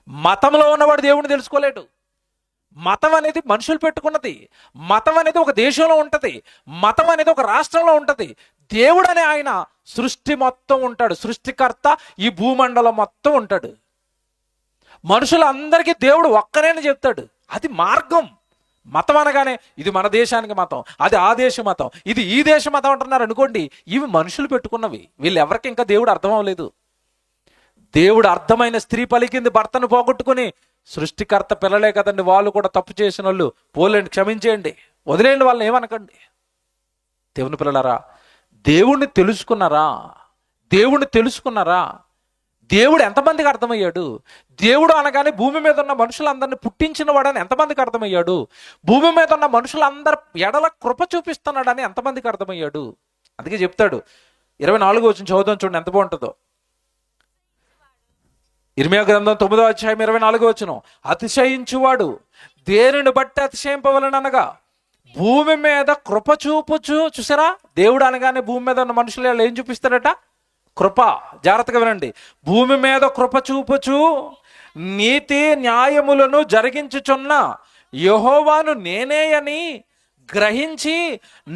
మతంలో ఉన్నవాడు దేవుణ్ణి తెలుసుకోలేడు. మతం అనేది మనుషులు పెట్టుకున్నది. మతం అనేది ఒక దేశంలో ఉంటుంది, మతం అనేది ఒక రాష్ట్రంలో ఉంటుంది. దేవుడు అనే ఆయన సృష్టి మొత్తం ఉంటాడు, సృష్టికర్త ఈ భూమండలం మొత్తం ఉంటాడు. మనుషులందరికీ దేవుడు ఒక్కనేని చెప్తాడు. అది మార్గం. మతం అనగానే ఇది మన దేశానికి మతం, అది ఆ దేశ మతం, ఇది ఈ దేశ మతం అంటున్నారు అనుకోండి, ఇవి మనుషులు పెట్టుకున్నవి. వీళ్ళు ఎవరికి ఇంకా దేవుడు అర్థం అవ్వలేదు. దేవుడు అర్థమైన స్త్రీ పలికింది, భర్తను పోగొట్టుకుని. సృష్టికర్త పిల్లలే కదండి, వాళ్ళు కూడా తప్పు చేసిన వాళ్ళు. పోలేండి, క్షమించేయండి, వదిలేయండి, వాళ్ళని ఏమనకండి. దేవుని పిల్లలారా, దేవుణ్ణి తెలుసుకున్నారా? దేవుడు ఎంతమందికి అర్థమయ్యాడు? దేవుడు అనగానే భూమి మీద ఉన్న మనుషులందరినీ పుట్టించిన వాడని ఎంతమందికి అర్థమయ్యాడు? భూమి మీద ఉన్న మనుషులందరూ ఎడల కృప చూపిస్తున్నాడని ఎంతమందికి అర్థమయ్యాడు? అందుకే చెప్తాడు, 24వ వచనం చదువుదాం, చూడండి ఎంత బాగుంటుందో. ఇర్మియా గ్రంథం 9వ అధ్యాయం 24వ వచనం. అతిశయించువాడు దేనిని బట్టి అతిశయింపవలననగా భూమి మీద కృప చూసారా? దేవుడు అనగానే భూమి మీద ఉన్న మనుషులు ఏం చూపిస్తారట? కృప. జాగ్రత్తగా వినండి. భూమి మీద కృప చూపుచు నీతి న్యాయములను జరిగించుచున్న యెహోవాను నేనే అని గ్రహించి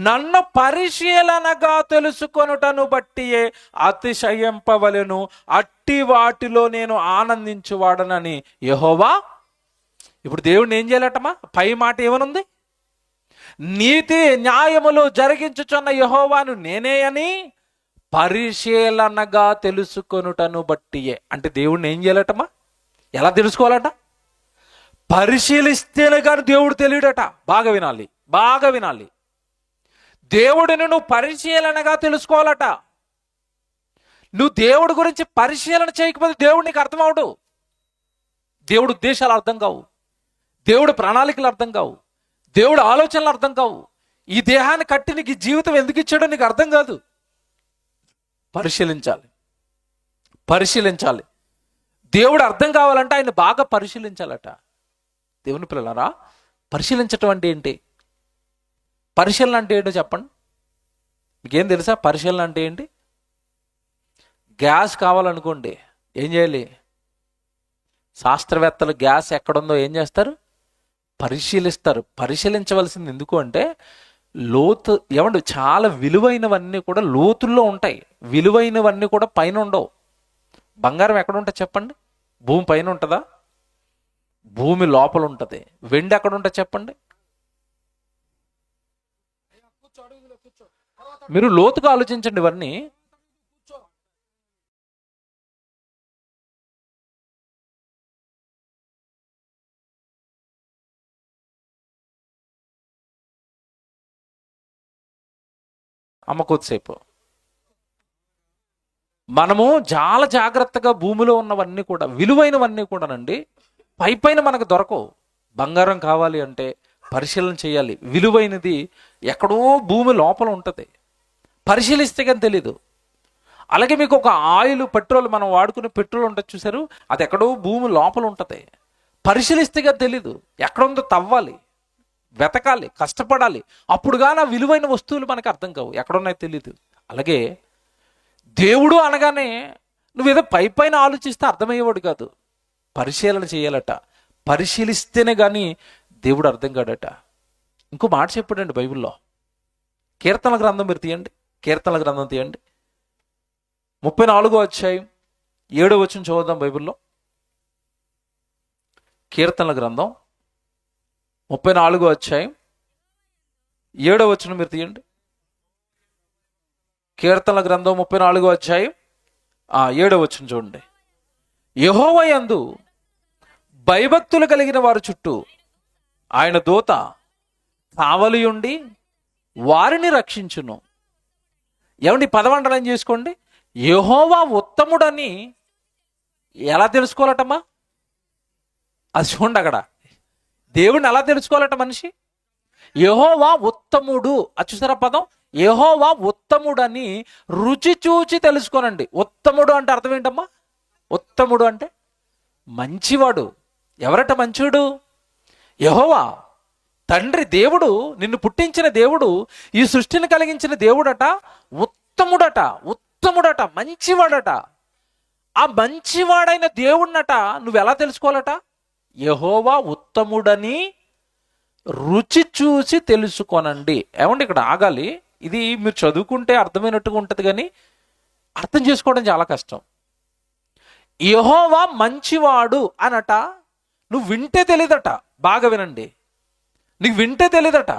నన్ను పరిశీలనగా తెలుసుకొనుటను బట్టియే అతిశయింపవలెను, అట్టి వాటిలో నేను ఆనందించువాడనని యెహోవా. ఇప్పుడు దేవుడిని ఏం చేయాలటమా? పై మాట ఏమనుంది? నీతి న్యాయములు జరిగించుచున్న యెహోవాను నేనే అని పరిశీలనగా తెలుసుకొనుటను బట్టియే. అంటే దేవుడిని ఏం చేయాలటమా? ఎలా తెలుసుకోవాలట? పరిశీలిస్తేనే కానీ దేవుడు తెలియడట. బాగా వినాలి. దేవుడిని నువ్వు పరిశీలనగా తెలుసుకోవాలట. నువ్వు దేవుడి గురించి పరిశీలన చేయకపోతే దేవుడు నీకు అర్థం అవడు. దేవుడు ఉద్దేశాలు అర్థం కావు, దేవుడు ప్రణాళికలు అర్థం కావు, దేవుడు ఆలోచనలు అర్థం కావు. ఈ దేహాన్ని కట్టి నీకు ఈ జీవితం ఎందుకు ఇచ్చాడో నీకు అర్థం కాదు. పరిశీలించాలి. దేవుడు అర్థం కావాలంటే ఆయన బాగా పరిశీలించాలట. దేవుని పిల్లలారా, పరిశీలించటం అంటే ఏంటి? పరిశీలన అంటే ఏంటో చెప్పండి. మీకేం తెలుసా పరిశీలన అంటే ఏంటి? గ్యాస్ కావాలనుకోండి, ఏం చేయాలి? శాస్త్రవేత్తలు గ్యాస్ ఎక్కడుందో ఏం చేస్తారు? పరిశీలిస్తారు. పరిశీలించవలసింది ఎందుకు అంటే లోతు ఏమండి, చాలా విలువైనవన్నీ కూడా లోతుల్లో ఉంటాయి. విలువైనవన్నీ కూడా పైన ఉండవు. బంగారం ఎక్కడ ఉంటుంది చెప్పండి? భూమి పైన ఉంటుందా? భూమి లోపల ఉంటుంది. వెండి ఎక్కడ ఉంటుంది చెప్పండి? మీరు లోతుగా ఆలోచించండి ఇవన్నీ. అమ్మ కొద్దిసేపు మనము చాలా జాగ్రత్తగా భూమిలో ఉన్నవన్నీ కూడా విలువైనవన్నీ కూడానండి పైపైన మనకు దొరకవు. బంగారం కావాలి అంటే పరిశీలన చేయాలి. విలువైనది ఎక్కడో భూమి లోపల ఉంటుంది, పరిశీలిస్తే కానీ తెలీదు. అలాగే మీకు ఒక ఆయిల్, పెట్రోల్, మనం వాడుకునే పెట్రోల్ ఉంటుంది చూసారు, అది ఎక్కడో భూమి లోపల ఉంటుంది, పరిశీలిస్తే కానీ తెలీదు. ఎక్కడుందో తవ్వాలి, వెతకాలి, కష్టపడాలి. అప్పుడు కానీ ఆ విలువైన వస్తువులు మనకు అర్థం కావు, ఎక్కడున్నాయో తెలీదు. అలాగే దేవుడు అనగానే నువ్వేదో పైపైన ఆలోచిస్తే అర్థమయ్యేవాడు కాదు. పరిశీలన చేయాలట. పరిశీలిస్తేనే కానీ దేవుడు అర్థం కాడట. ఇంకో మాట చెప్పాడండి బైబిల్లో. కీర్తనల గ్రంథం మీరు తీయండి, కీర్తనల గ్రంథం తీయండి, 34వ అధ్యాయం 7వ వచనం చదువుదాం బైబిల్లో. కీర్తనల గ్రంథం 34వ అధ్యాయం 7వ వచనం మీరు తీయండి. కీర్తనల గ్రంథం 34వ అధ్యాయం 7వ వచనం చూడండి. యెహోవా యందు భయభక్తులు కలిగిన వారి చుట్టూ ఆయన దూత కావలి ఉండి వారిని రక్షించును. ఏమండి, పదమండలం చేసుకోండి. యెహోవా ఉత్తముడని ఎలా తెలుసుకోవాలటమ్మా? అది చూడండి, అక్కడ దేవుడిని ఎలా తెలుసుకోవాలట మనిషి? యెహోవా ఉత్తముడు, అది చూసారా పదం? యెహోవా ఉత్తముడని రుచి చూచి తెలుసుకోనండి. ఉత్తముడు అంటే అర్థం ఏంటమ్మా? ఉత్తముడు అంటే మంచివాడు. ఎవరట మంచివాడు? యెహోవా తండ్రి, దేవుడు, నిన్ను పుట్టించిన దేవుడు, ఈ సృష్టిని కలిగించిన దేవుడట ఉత్తముడట, ఉత్తముడట, మంచివాడట. ఆ మంచివాడైన దేవుడినట నువ్వు ఎలా తెలుసుకోవాలట? యెహోవా ఉత్తముడని రుచి చూసి తెలుసుకోనండి. ఏమండి, ఇక్కడ ఆగాలి. ఇది మీరు చదువుకుంటే అర్థమైనట్టుగా ఉంటుంది, కానీ అర్థం చేసుకోవడం చాలా కష్టం. యెహోవా మంచివాడు అనట నువ్వు వింటే తెలియదట. బాగా వినండి, నీకు వింటే తెలియదట,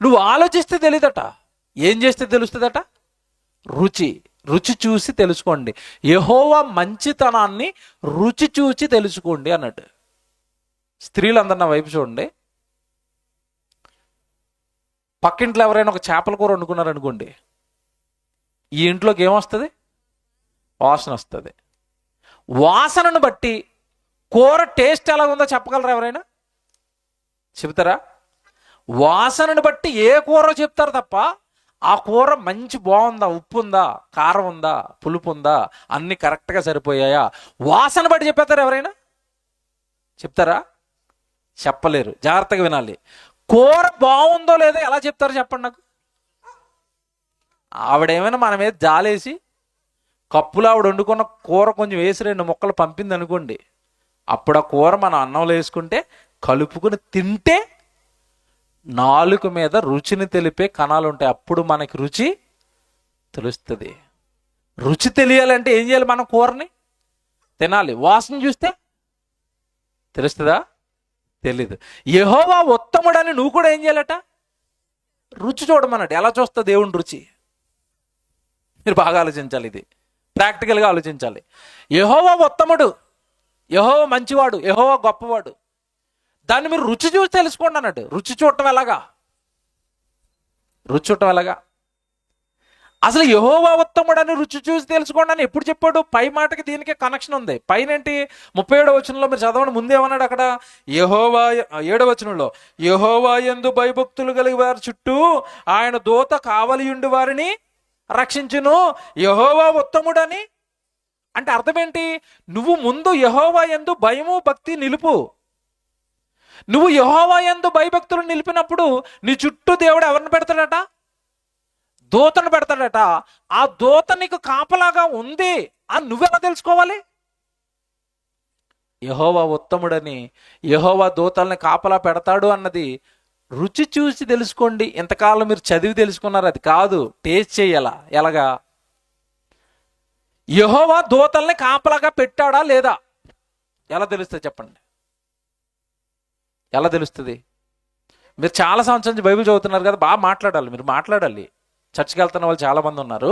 నువ్వు ఆలోచిస్తే తెలియదట. ఏం చేస్తే తెలుస్తుందట? రుచి. రుచి చూసి తెలుసుకోండి. యెహోవా మంచితనాన్ని రుచి చూసి తెలుసుకోండి అన్నట్టు. స్త్రీలందరూ నా వైపు చూడండి. పక్కింట్లో ఎవరైనా ఒక చేపల కూర వండుకున్నారనుకోండి, ఈ ఇంట్లోకి ఏమొస్తుంది? వాసన వస్తుంది. వాసనను బట్టి కూర టేస్ట్ ఎలా ఉందో చెప్పగలరా ఎవరైనా? చెబుతారా? వాసనను బట్టి ఏ కూర చెప్తారు తప్ప ఆ కూర మంచి బాగుందా, ఉప్పు ఉందా, కారం ఉందా, పులుపు ఉందా, అన్నీ కరెక్ట్గా సరిపోయాయా, వాసన బట్టి చెప్పేస్తారు ఎవరైనా? చెప్తారా? చెప్పలేరు. జాగ్రత్తగా వినాలి. కూర బాగుందో లేదో ఎలా చెప్తారో చెప్పండి నాకు. ఆవిడేమైనా మన మీద జాలేసి కప్పులో ఆవిడ వండుకున్న కూర కొంచెం వేసి 2 ముక్కలు పంపింది అనుకోండి, అప్పుడు ఆ కూర మనం అన్నంలో వేసుకుంటే కలుపుకుని తింటే నాలుక మీద రుచిని తెలిపే కణాలు ఉంటాయి. అప్పుడు మనకి రుచి తెలుస్తుంది. రుచి తెలియాలంటే ఏం చేయాలి? మనం కూరని తినాలి. వాసన చూస్తే తెలుస్తుందా? తెలీదు. యెహోవా ఉత్తముడని నువ్వు కూడా ఏం చేయాలట? రుచి చూడమన్నట్టు. ఎలా చూస్తా దేవుని రుచి? మీరు బాగా ఆలోచించాలి. ఇది ప్రాక్టికల్గా ఆలోచించాలి. యెహోవా ఉత్తముడు, యెహోవా మంచివాడు, యెహోవా గొప్పవాడు. దాన్ని మీరు రుచి చూసి తెలుసుకోండి అన్నట్టు. రుచి చూడటం ఎలాగా? రుచి చూడటం ఎలాగా? అసలు యెహోవా ఉత్తముడని రుచి చూసి తెలుసుకోండి అని ఎప్పుడు చెప్పాడు? పై మాటకి దీనికి కనెక్షన్ ఉంది. పైన ఏంటి? 37వ వచనంలో మీరు చదవండి. ముందేమన్నాడు అక్కడ? యెహోవా 7వ వచనంలో యెహోవా యందు భయభక్తులు కలిగి వారి చుట్టూ ఆయన దూత కావలియుండి వారిని రక్షించును. యెహోవా ఉత్తముడని అంటే అర్థం ఏంటి? నువ్వు ముందు యెహోవా యందు భయము భక్తి నిలుపు. నువ్వు యెహోవా యందు భయభక్తులు నిలిపినప్పుడు నీ చుట్టూ దేవుడు ఎవరిని పెడతాడట? దూతను పెడతాడట. ఆ దూత నీకు కాపలాగా ఉంది అని నువ్వెలా తెలుసుకోవాలి? యెహోవా ఉత్తముడని, యెహోవా దూతల్ని కాపలా పెడతాడు అన్నది రుచి చూసి తెలుసుకోండి. ఇంతకాలం మీరు చదివి తెలుసుకున్నారు, అది కాదు, టేస్ట్ చేయాలా. ఎలాగా? యెహోవా దూతల్ని కాపలాగా పెట్టాడా లేదా? ఎలా తెలుస్తుంది చెప్పండి? ఎలా తెలుస్తుంది? మీరు చాలా సంవత్సరం నుంచి బైబిల్ చదువుతున్నారు కదా, బాగా మాట్లాడాలి, మీరు మాట్లాడాలి. చర్చికి వెళ్తున్న వాళ్ళు చాలా మంది ఉన్నారు.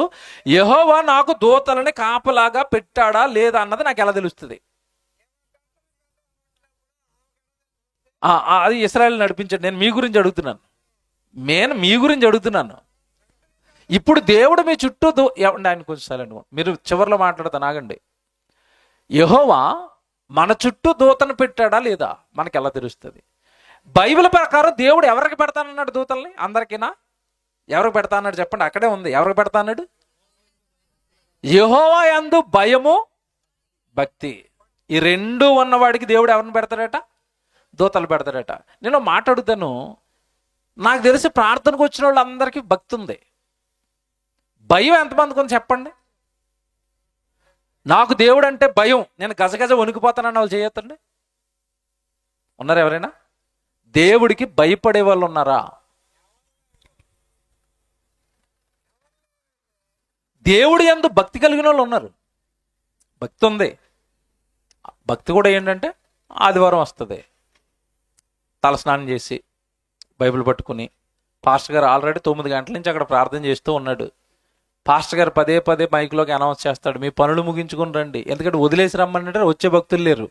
యెహోవా నాకు దూతలని కాపలాగా పెట్టాడా లేదా అన్నది నాకు ఎలా తెలుస్తుంది? అది ఇశ్రాయేలు నడిపించాడు. నేను మీ గురించి అడుగుతున్నాను. మీ గురించి అడుగుతున్నాను. ఇప్పుడు దేవుడు మీ చుట్టూ ఆయన కొంచెం సైలెంట్, మీరు చివరిలో మాట్లాడతాను, ఆగండి. యెహోవా మన చుట్టూ దూతను పెట్టాడా లేదా మనకి ఎలా తెలుస్తుంది? బైబిల్ ప్రకారం దేవుడు ఎవరికి పెడతానన్నాడు దూతల్ని? అందరికీనా? ఎవరికి పెడతా అన్నాడు చెప్పండి? అక్కడే ఉంది. ఎవరికి పెడతా అన్నాడు? యెహోవా యందు భయము, భక్తి, ఈ రెండు ఉన్నవాడికి దేవుడు ఎవరిని పెడతాడట? దూతలు పెడతాడట. నేను మాట్లాడుతాను, నాకు తెలిసి ప్రార్థనకు వచ్చిన వాళ్ళందరికీ భక్తి ఉంది. భయం ఎంతమందికి ఉంది చెప్పండి? నాకు దేవుడు అంటే భయం, నేను గజగజ వణికిపోతానన్న వాళ్ళు చేయొద్దండి. ఉన్నారు ఎవరైనా? దేవుడికి భయపడే వాళ్ళు ఉన్నారా? దేవుడి యందు భక్తి కలిగిన వాళ్ళు ఉన్నారు. భక్తి ఉంది. భక్తి కూడా ఏంటంటే ఆదివారం వస్తుంది, తలస్నానం చేసి బైబిల్ పట్టుకుని, పాస్టర్ గారు ఆల్రెడీ 9 గంటల నుంచి అక్కడ ప్రార్థన చేస్తూ ఉన్నాడు. పాస్టర్ గారు పదే పదే మైక్లోకి అనౌన్స్ చేస్తాడు, మీ పనులు ముగించుకుని రండి. ఎందుకంటే వదిలేసి రమ్మనంటే వచ్చే భక్తులు లేరు.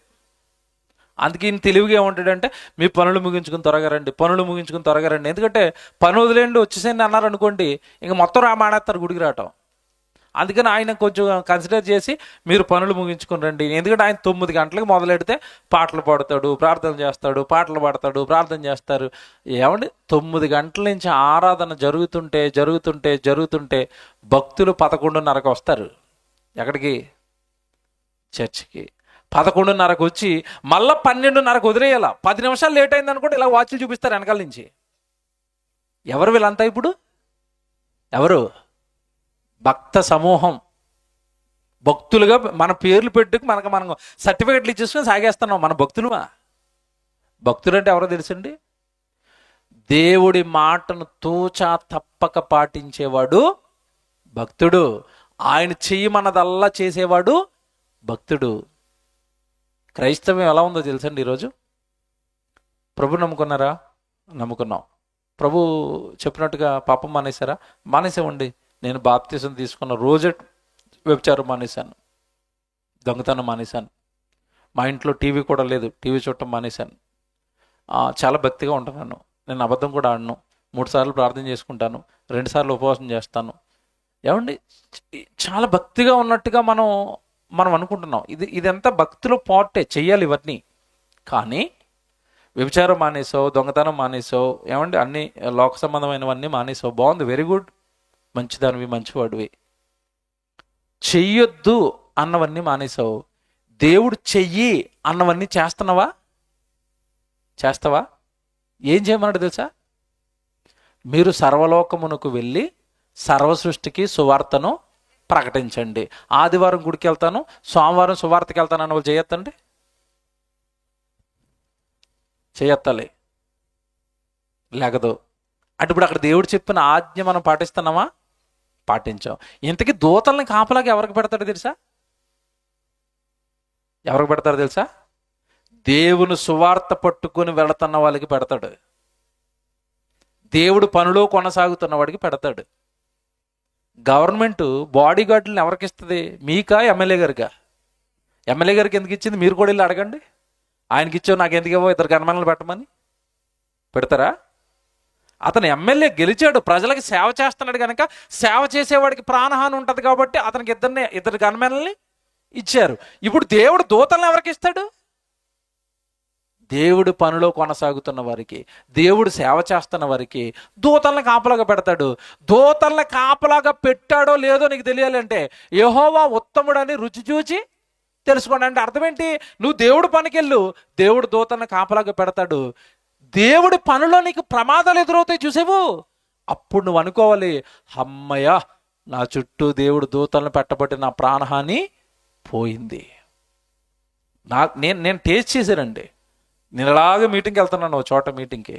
అందుకే ఈయన తెలివిగా ఏమంటాడంటే, మీ పనులు ముగించుకుని త్వరగా రండి, పనులు ముగించుకుని త్వరగా రండి. ఎందుకంటే పని వదిలేండి వచ్చేసేయండి అన్నారు అనుకోండి, ఇంక మొత్తం మానేస్తారు గుడికి రావటం. అందుకని ఆయన కొంచెం కన్సిడర్ చేసి మీరు పనులు ముగించుకుని రండి. ఎందుకంటే ఆయన 9 గంటలకు మొదలెడితే పాటలు పాడతాడు, ప్రార్థన చేస్తాడు, పాటలు పాడతాడు, ప్రార్థన చేస్తారు. ఏమండి 9 గంటల నుంచి ఆరాధన జరుగుతుంటే జరుగుతుంటే జరుగుతుంటే భక్తులు 11:30కు వస్తారు. ఎక్కడికి? చర్చికి. 11:30కు వచ్చి మళ్ళీ 12:30కు వదిలేయాల. 10 నిమిషాలు లేట్ అయింది అనుకోండి, ఇలా వాచ్లు చూపిస్తారు వెనకాల నుంచి. ఎవరు వీళ్ళంతా? ఇప్పుడు ఎవరు? భక్త సమూహం. భక్తులుగా మన పేర్లు పెట్టుకు మనం సర్టిఫికెట్లు ఇచ్చేసుకొని సాగేస్తున్నాం. మన భక్తులుమా? భక్తులు అంటే ఎవరో తెలుసండి? దేవుడి మాటను తూచా తప్పక పాటించేవాడు భక్తుడు. ఆయన చెయ్యమన్నదల్లా చేసేవాడు భక్తుడు. క్రైస్తవం ఎలా ఉందో తెలుసండి ఈరోజు? ప్రభు నమ్ముకున్నారా? నమ్ముకున్నాం. ప్రభు చెప్పినట్టుగా పాపం మానేశారా? మానేసామండి. నేను బాప్తిసం తీసుకున్న రోజే వ్యభిచారం మానేశాను, దొంగతనం మానేశాను, మా ఇంట్లో టీవీ కూడా లేదు, టీవీ చూడటం మానేశాను. చాలా భక్తిగా ఉంటున్నాను. నేను అబద్ధం కూడా ఆడను. 3 సార్లు ప్రార్థన చేసుకుంటాను, 2 సార్లు ఉపవాసం చేస్తాను. ఏమండి చాలా భక్తిగా ఉన్నట్టుగా మనం అనుకుంటున్నాం. ఇదంతా భక్తిలో పార్టే, చెయ్యాలి ఇవన్నీ. కానీ వ్యభిచారం మానేసావు, దొంగతనం మానేసావు, ఏమండి అన్ని లోక సంబంధమైనవన్నీ మానేసావు, బాగుంది, వెరీ గుడ్, మంచిదానివి, మంచివాడివి. చెయ్యొద్దు అన్నవన్నీ మానేసావు. దేవుడు చెయ్యి అన్నవన్నీ చేస్తున్నావా? చేస్తావా? ఏం చేయమన్నాడు తెలుసా? మీరు సర్వలోకమునకు వెళ్ళి సర్వ సృష్టికి సువార్తను ప్రకటించండి. ఆదివారం గుడికి వెళ్తాను, సోమవారం సువార్తకి వెళ్తాను అన్న వాళ్ళు చేయొద్దండి. చేయొత్తాలి, లేకదు. అంటే ఇప్పుడు అక్కడ దేవుడు చెప్పిన ఆజ్ఞ మనం పాటిస్తున్నామా? పాటించాం. ఇంతకీ దూతల్ని కాపలాగా ఎవరికి పెడతాడు తెలుసా? ఎవరికి పెడతాడు తెలుసా? దేవుని సువార్త పట్టుకుని వెళుతున్న వాళ్ళకి పెడతాడు. దేవుడు పనిలో కొనసాగుతున్న వాడికి పెడతాడు. గవర్నమెంట్ బాడీ గార్డులను ఎవరికి ఇస్తుంది? మీకా, ఎమ్మెల్యే గారికా? ఎమ్మెల్యే గారికి ఎందుకు ఇచ్చింది? మీరు కూడా వెళ్ళి అడగండి. ఆయనకి ఇచ్చావు, నాకు ఎందుకు ఇవ్వవు, 2 గన్మెన్లు పెట్టమని. పెడతారా? అతను ఎమ్మెల్యే గెలిచాడు, ప్రజలకి సేవ చేస్తున్నాడు కనుక సేవ చేసేవాడికి ప్రాణహాని ఉంటుంది కాబట్టి అతనికి 2 గన్మెన్లని ఇచ్చారు. ఇప్పుడు దేవుడు దూతలను ఎవరికి ఇస్తాడు? దేవుడు పనిలో కొనసాగుతున్న వారికి, దేవుడు సేవ చేస్తున్న వారికి దూతల్ని కాపలాగా పెడతాడు. దూతల్ని కాపలాగా పెట్టాడో లేదో నీకు తెలియాలంటే యెహోవా ఉత్తముడని రుచి చూచి తెలుసుకోండి. అంటే అర్థం ఏంటి? నువ్వు దేవుడు పనికెళ్ళు, దేవుడు దూతల్ని కాపలాగా పెడతాడు. దేవుడి పనిలో నీకు ప్రమాదాలు ఎదురవుతాయి చూసేవు, అప్పుడు నువ్వు అనుకోవాలి, అమ్మయ్య నా చుట్టూ దేవుడు దూతలను పెట్టబట్టి నా ప్రాణహాని పోయింది. నేను టేస్ట్ చేశానండి. నేను ఇలాగే మీటింగ్కి వెళ్తున్నాను, ఒక చోట మీటింగ్కి.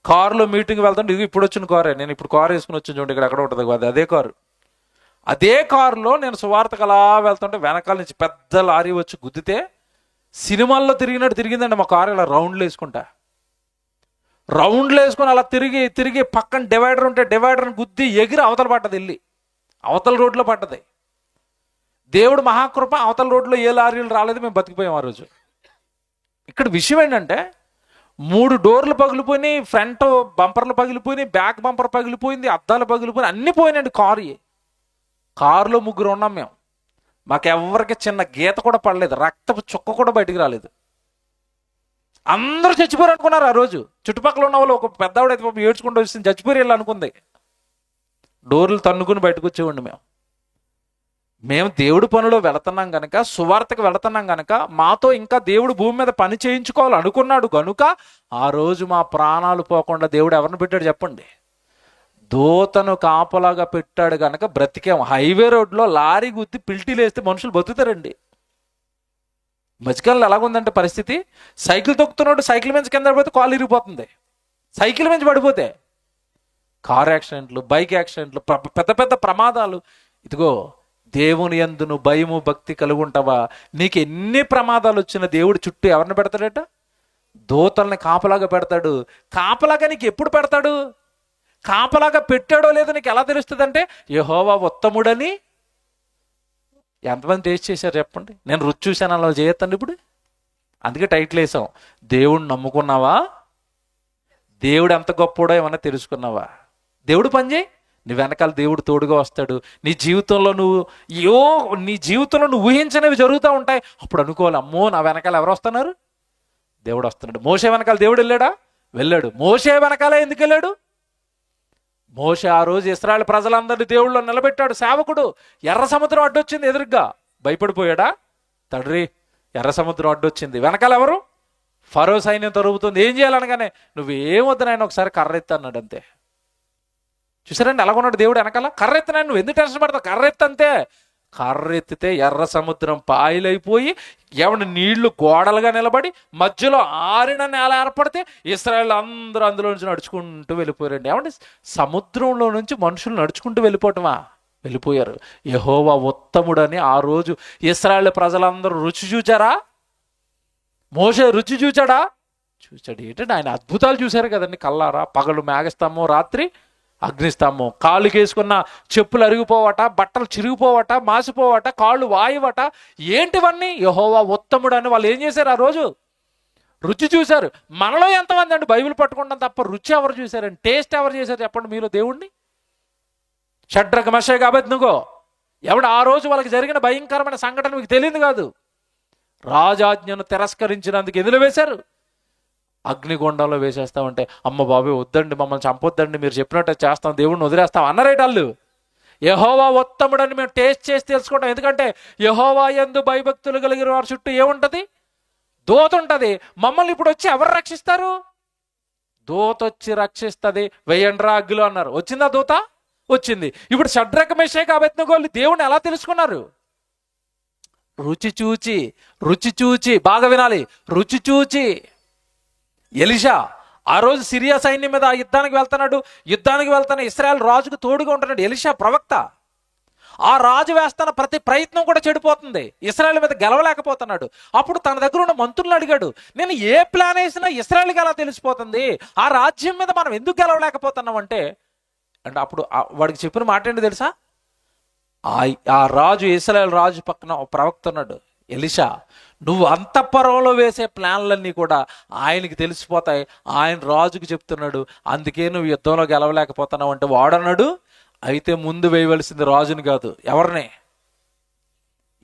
కారులో మీటింగ్కి వెళ్తుంటే, ఇది ఇప్పుడు వచ్చిన కారే, నేను ఇప్పుడు కారు వేసుకుని వచ్చాను చూడండి, ఇక్కడ ఎక్కడ ఉంటుంది అది, అదే కారు. అదే కారులో నేను సువార్తకు అలా వెళ్తుంటే వెనకాల నుంచి పెద్ద లారీ వచ్చి గుద్దితే సినిమాల్లో తిరిగినట్టు తిరిగిందండి మా కారు. ఇలా రౌండ్లు వేసుకొని అలా తిరిగి పక్కన డివైడర్ ఉంటే డివైడర్ని గుద్ది ఎగిరి అవతల పడ్డది, వెళ్ళి అవతల రోడ్లో పడ్డది. దేవుడు మహాకృప, అవతల రోడ్లో ఏ లారీలు రాలేదు, మేము బతికిపోయాం ఆ రోజు. ఇక్కడ విషయం ఏంటంటే 3 డోర్లు పగిలిపోయినాయి, ఫ్రంట్ బంపర్లు పగిలిపోయినాయి, బ్యాక్ బంపర్ పగిలిపోయింది, అద్దాలు పగిలిపోయినాయి, అన్నీ పోయినాయండి. కారులో 3 ఉన్నాం మేము. మాకెవ్వరికి చిన్న గీత కూడా పడలేదు, రక్తపు చుక్క కూడా బయటికి రాలేదు. అందరూ చచ్చిపోయారు అనుకున్నారు ఆ రోజు. చుట్టుపక్కల ఉన్న వాళ్ళు, ఒక పెద్దవాడైతే పాపం ఏడ్చుకుంటూ వచ్చింది, చచ్చిపోయి వెళ్ళి అనుకుంది. డోర్లు తన్నుకుని బయటకు వచ్చేవాడిని మేము దేవుడి పనిలో వెళుతున్నాం కనుక, సువార్తకు వెళుతున్నాం కనుక, మాతో ఇంకా దేవుడు భూమి మీద పని చేయించుకోవాలి అనుకున్నాడు కనుక ఆ రోజు మా ప్రాణాలు పోకుండా దేవుడు ఎవరిని పెట్టాడు చెప్పండి? దూతను కాపలాగా పెట్టాడు కనుక బ్రతికాం. హైవే రోడ్లో లారీ గుద్ది పిల్టీలు వేస్తే మనుషులు బతుకుతారండి. మధ్యకాలంలో ఎలాగుందంటే పరిస్థితి, సైకిల్ తొక్కుతున్నాడు, సైకిల్ మీద కింద పడిపోతే కాలు ఇరిగిపోతుంది. సైకిల్ మీద పడిపోతే కార్ యాక్సిడెంట్లు, బైక్ యాక్సిడెంట్లు, పెద్ద పెద్ద ప్రమాదాలు. ఇదిగో దేవుని యందు నువ్వు భయము భక్తి కలిగి ఉంటావా, నీకు ఎన్ని ప్రమాదాలు వచ్చినా దేవుడు చుట్టూ ఎవరిని పెడతాడట? దూతల్ని కాపలాగా పెడతాడు. కాపలాగా నీకు ఎప్పుడు పెడతాడు? కాపలాగా పెట్టాడో లేదో నీకు ఎలా తెలుస్తుంది అంటే, యెహోవా ఉత్తముడని ఎంతమంది టేస్ట్ చేశారు చెప్పండి? నేను రుచి చూశాను అలా చేయొద్దండి ఇప్పుడు. అందుకే టైటిల్ వేసాం, దేవుడిని నమ్ముకున్నావా, దేవుడు ఎంత గొప్పడో ఏమన్నా తెలుసుకున్నావా? దేవుడు పని చేయి, నీ వెనకాల దేవుడు తోడుగా వస్తాడు. నీ జీవితంలో నువ్వు ఊహించనివి జరుగుతూ ఉంటాయి. అప్పుడు అనుకోవాలి, అమ్మో నా వెనకాల ఎవరు వస్తున్నారు? దేవుడు వస్తున్నాడు. మోషే వెనకాల దేవుడు వెళ్ళాడు. మోషే వెనకాల ఎందుకు వెళ్ళాడు? మోషే ఆ రోజు ఇశ్రాయేలు ప్రజలందరినీ దేవుళ్ళో నిలబెట్టాడు. సేవకుడు. ఎర్ర సముద్రం అడ్డొచ్చింది ఎదురుగా, భయపడిపోయాడా? తండ్రి ఎర్ర సముద్రం అడ్డొచ్చింది, వెనకాల ఎవరు? ఫరో సైన్యం తరుగుతుంది. ఏం చేయాలనగానే, నువ్వేమొద్దు నాయన, ఒకసారి కర్రెత్తి అన్నాడు. అంతే. చూసారండి ఎలాగున్నాడు దేవుడు వెనకాల? కర్రెత్తినా, నువ్వు ఎందుకు టెన్షన్ పడతావు? కర్రెత్తంతే. కర్రెత్తితే ఎర్ర సముద్రం పాయలైపోయి, ఏమన్నా నీళ్లు గోడలుగా నిలబడి, మధ్యలో ఆరిన నేల ఏర్పడితే ఇశ్రాయేలు అందరూ అందులో నుంచి నడుచుకుంటూ వెళ్ళిపోయారండి. ఏమంటే సముద్రంలో నుంచి మనుషులు నడుచుకుంటూ వెళ్ళిపోయారు. యెహోవా ఉత్తముడని ఆ రోజు ఇశ్రాయేలు ప్రజలందరూ రుచి చూచారా? మోషే రుచి చూచాడా? చూచాడు. ఏంటంటే ఆయన అద్భుతాలు చూశారు కదండి కల్లారా. పగలు మేఘస్తంభం, రాత్రి అగ్నిస్తంభం. కాళ్ళకి వేసుకున్న చెప్పులు అరిగిపోవట, బట్టలు చిరిగిపోవట, మాసిపోవట, కాళ్ళు వాయువట. ఏంటివన్నీ? యెహోవా ఉత్తముడు అని వాళ్ళు ఏం చేశారు? ఆ రోజు రుచి చూశారు. మనలో ఎంతమంది అండి బైబిల్ పట్టుకుంటాం తప్ప రుచి ఎవరు చూశారండి? టేస్ట్ ఎవరు చేశారు చెప్పండి మీలో దేవుణ్ణి? షడ్రక్ మెషక్ అబేద్నెగో ఎవడు ఆ రోజు వాళ్ళకి జరిగిన భయంకరమైన సంఘటన మీకు తెలియదు కాదు. రాజాజ్ఞను తిరస్కరించినందుకు ఎదురు వేశారు, అగ్నిగుండంలో వేసేస్తామంటే, అమ్మ బాబు వద్దండి, మమ్మల్ని చంపొద్దండి, మీరు చెప్పినట్టు చేస్తాం, దేవుడిని వదిలేస్తాం అన్నారేట వాళ్ళు. యెహోవా ఉత్తముడని మేము టేస్ట్ చేసి తెలుసుకుంటాం. ఎందుకంటే యెహోవా యందు భయభక్తులు కలిగిన వారి చుట్టూ ఏముంటుంది? దూత ఉంటుంది. మమ్మల్ని ఇప్పుడు వచ్చి ఎవరు రక్షిస్తారు? దూత వచ్చి రక్షిస్తుంది. వెయ్యండ్రా అగ్గిలో అన్నారు. వచ్చిందా దూత? వచ్చింది. ఇప్పుడు షడ్రక్ మెషక్ అబేద్నెగో దేవుని ఎలా తెలుసుకున్నారు? రుచి చూచి, బాగా వినాలి, రుచి చూచి. ఎలీషా ఆ రోజు సిరియా సైన్యం మీద యుద్ధానికి వెళ్తాను, ఇశ్రాయేల్ రాజుకు తోడుగా ఉంటున్నాడు ఎలీషా ప్రవక్త. ఆ రాజు వేస్తున్న ప్రతి ప్రయత్నం కూడా చెడిపోతుంది. ఇశ్రాయేల్ మీద గెలవలేకపోతున్నాడు. అప్పుడు తన దగ్గర ఉన్న మంత్రులను అడిగాడు, నేను ఏ ప్లాన్ వేసినా ఇశ్రాయేల్కి ఎలా తెలిసిపోతుంది? ఆ రాజ్యం మీద మనం ఎందుకు గెలవలేకపోతున్నాం అంటే అప్పుడు వాడికి చెప్పిన మాట ఏంటి తెలుసా? ఆ రాజు, ఇశ్రాయేల్ రాజు పక్కన ప్రవక్త ఉన్నాడు, ఎలీషా, నువ్వు అంతఃపురంలో వేసే ప్లాన్లన్నీ కూడా ఆయనకి తెలిసిపోతాయి. ఆయన రాజుకు చెప్తున్నాడు, అందుకే నువ్వు యుద్ధంలో గెలవలేకపోతున్నావు అంటే వాడన్నాడు, అయితే ముందు వేయవలసింది రాజుని కాదు, ఎవరిని?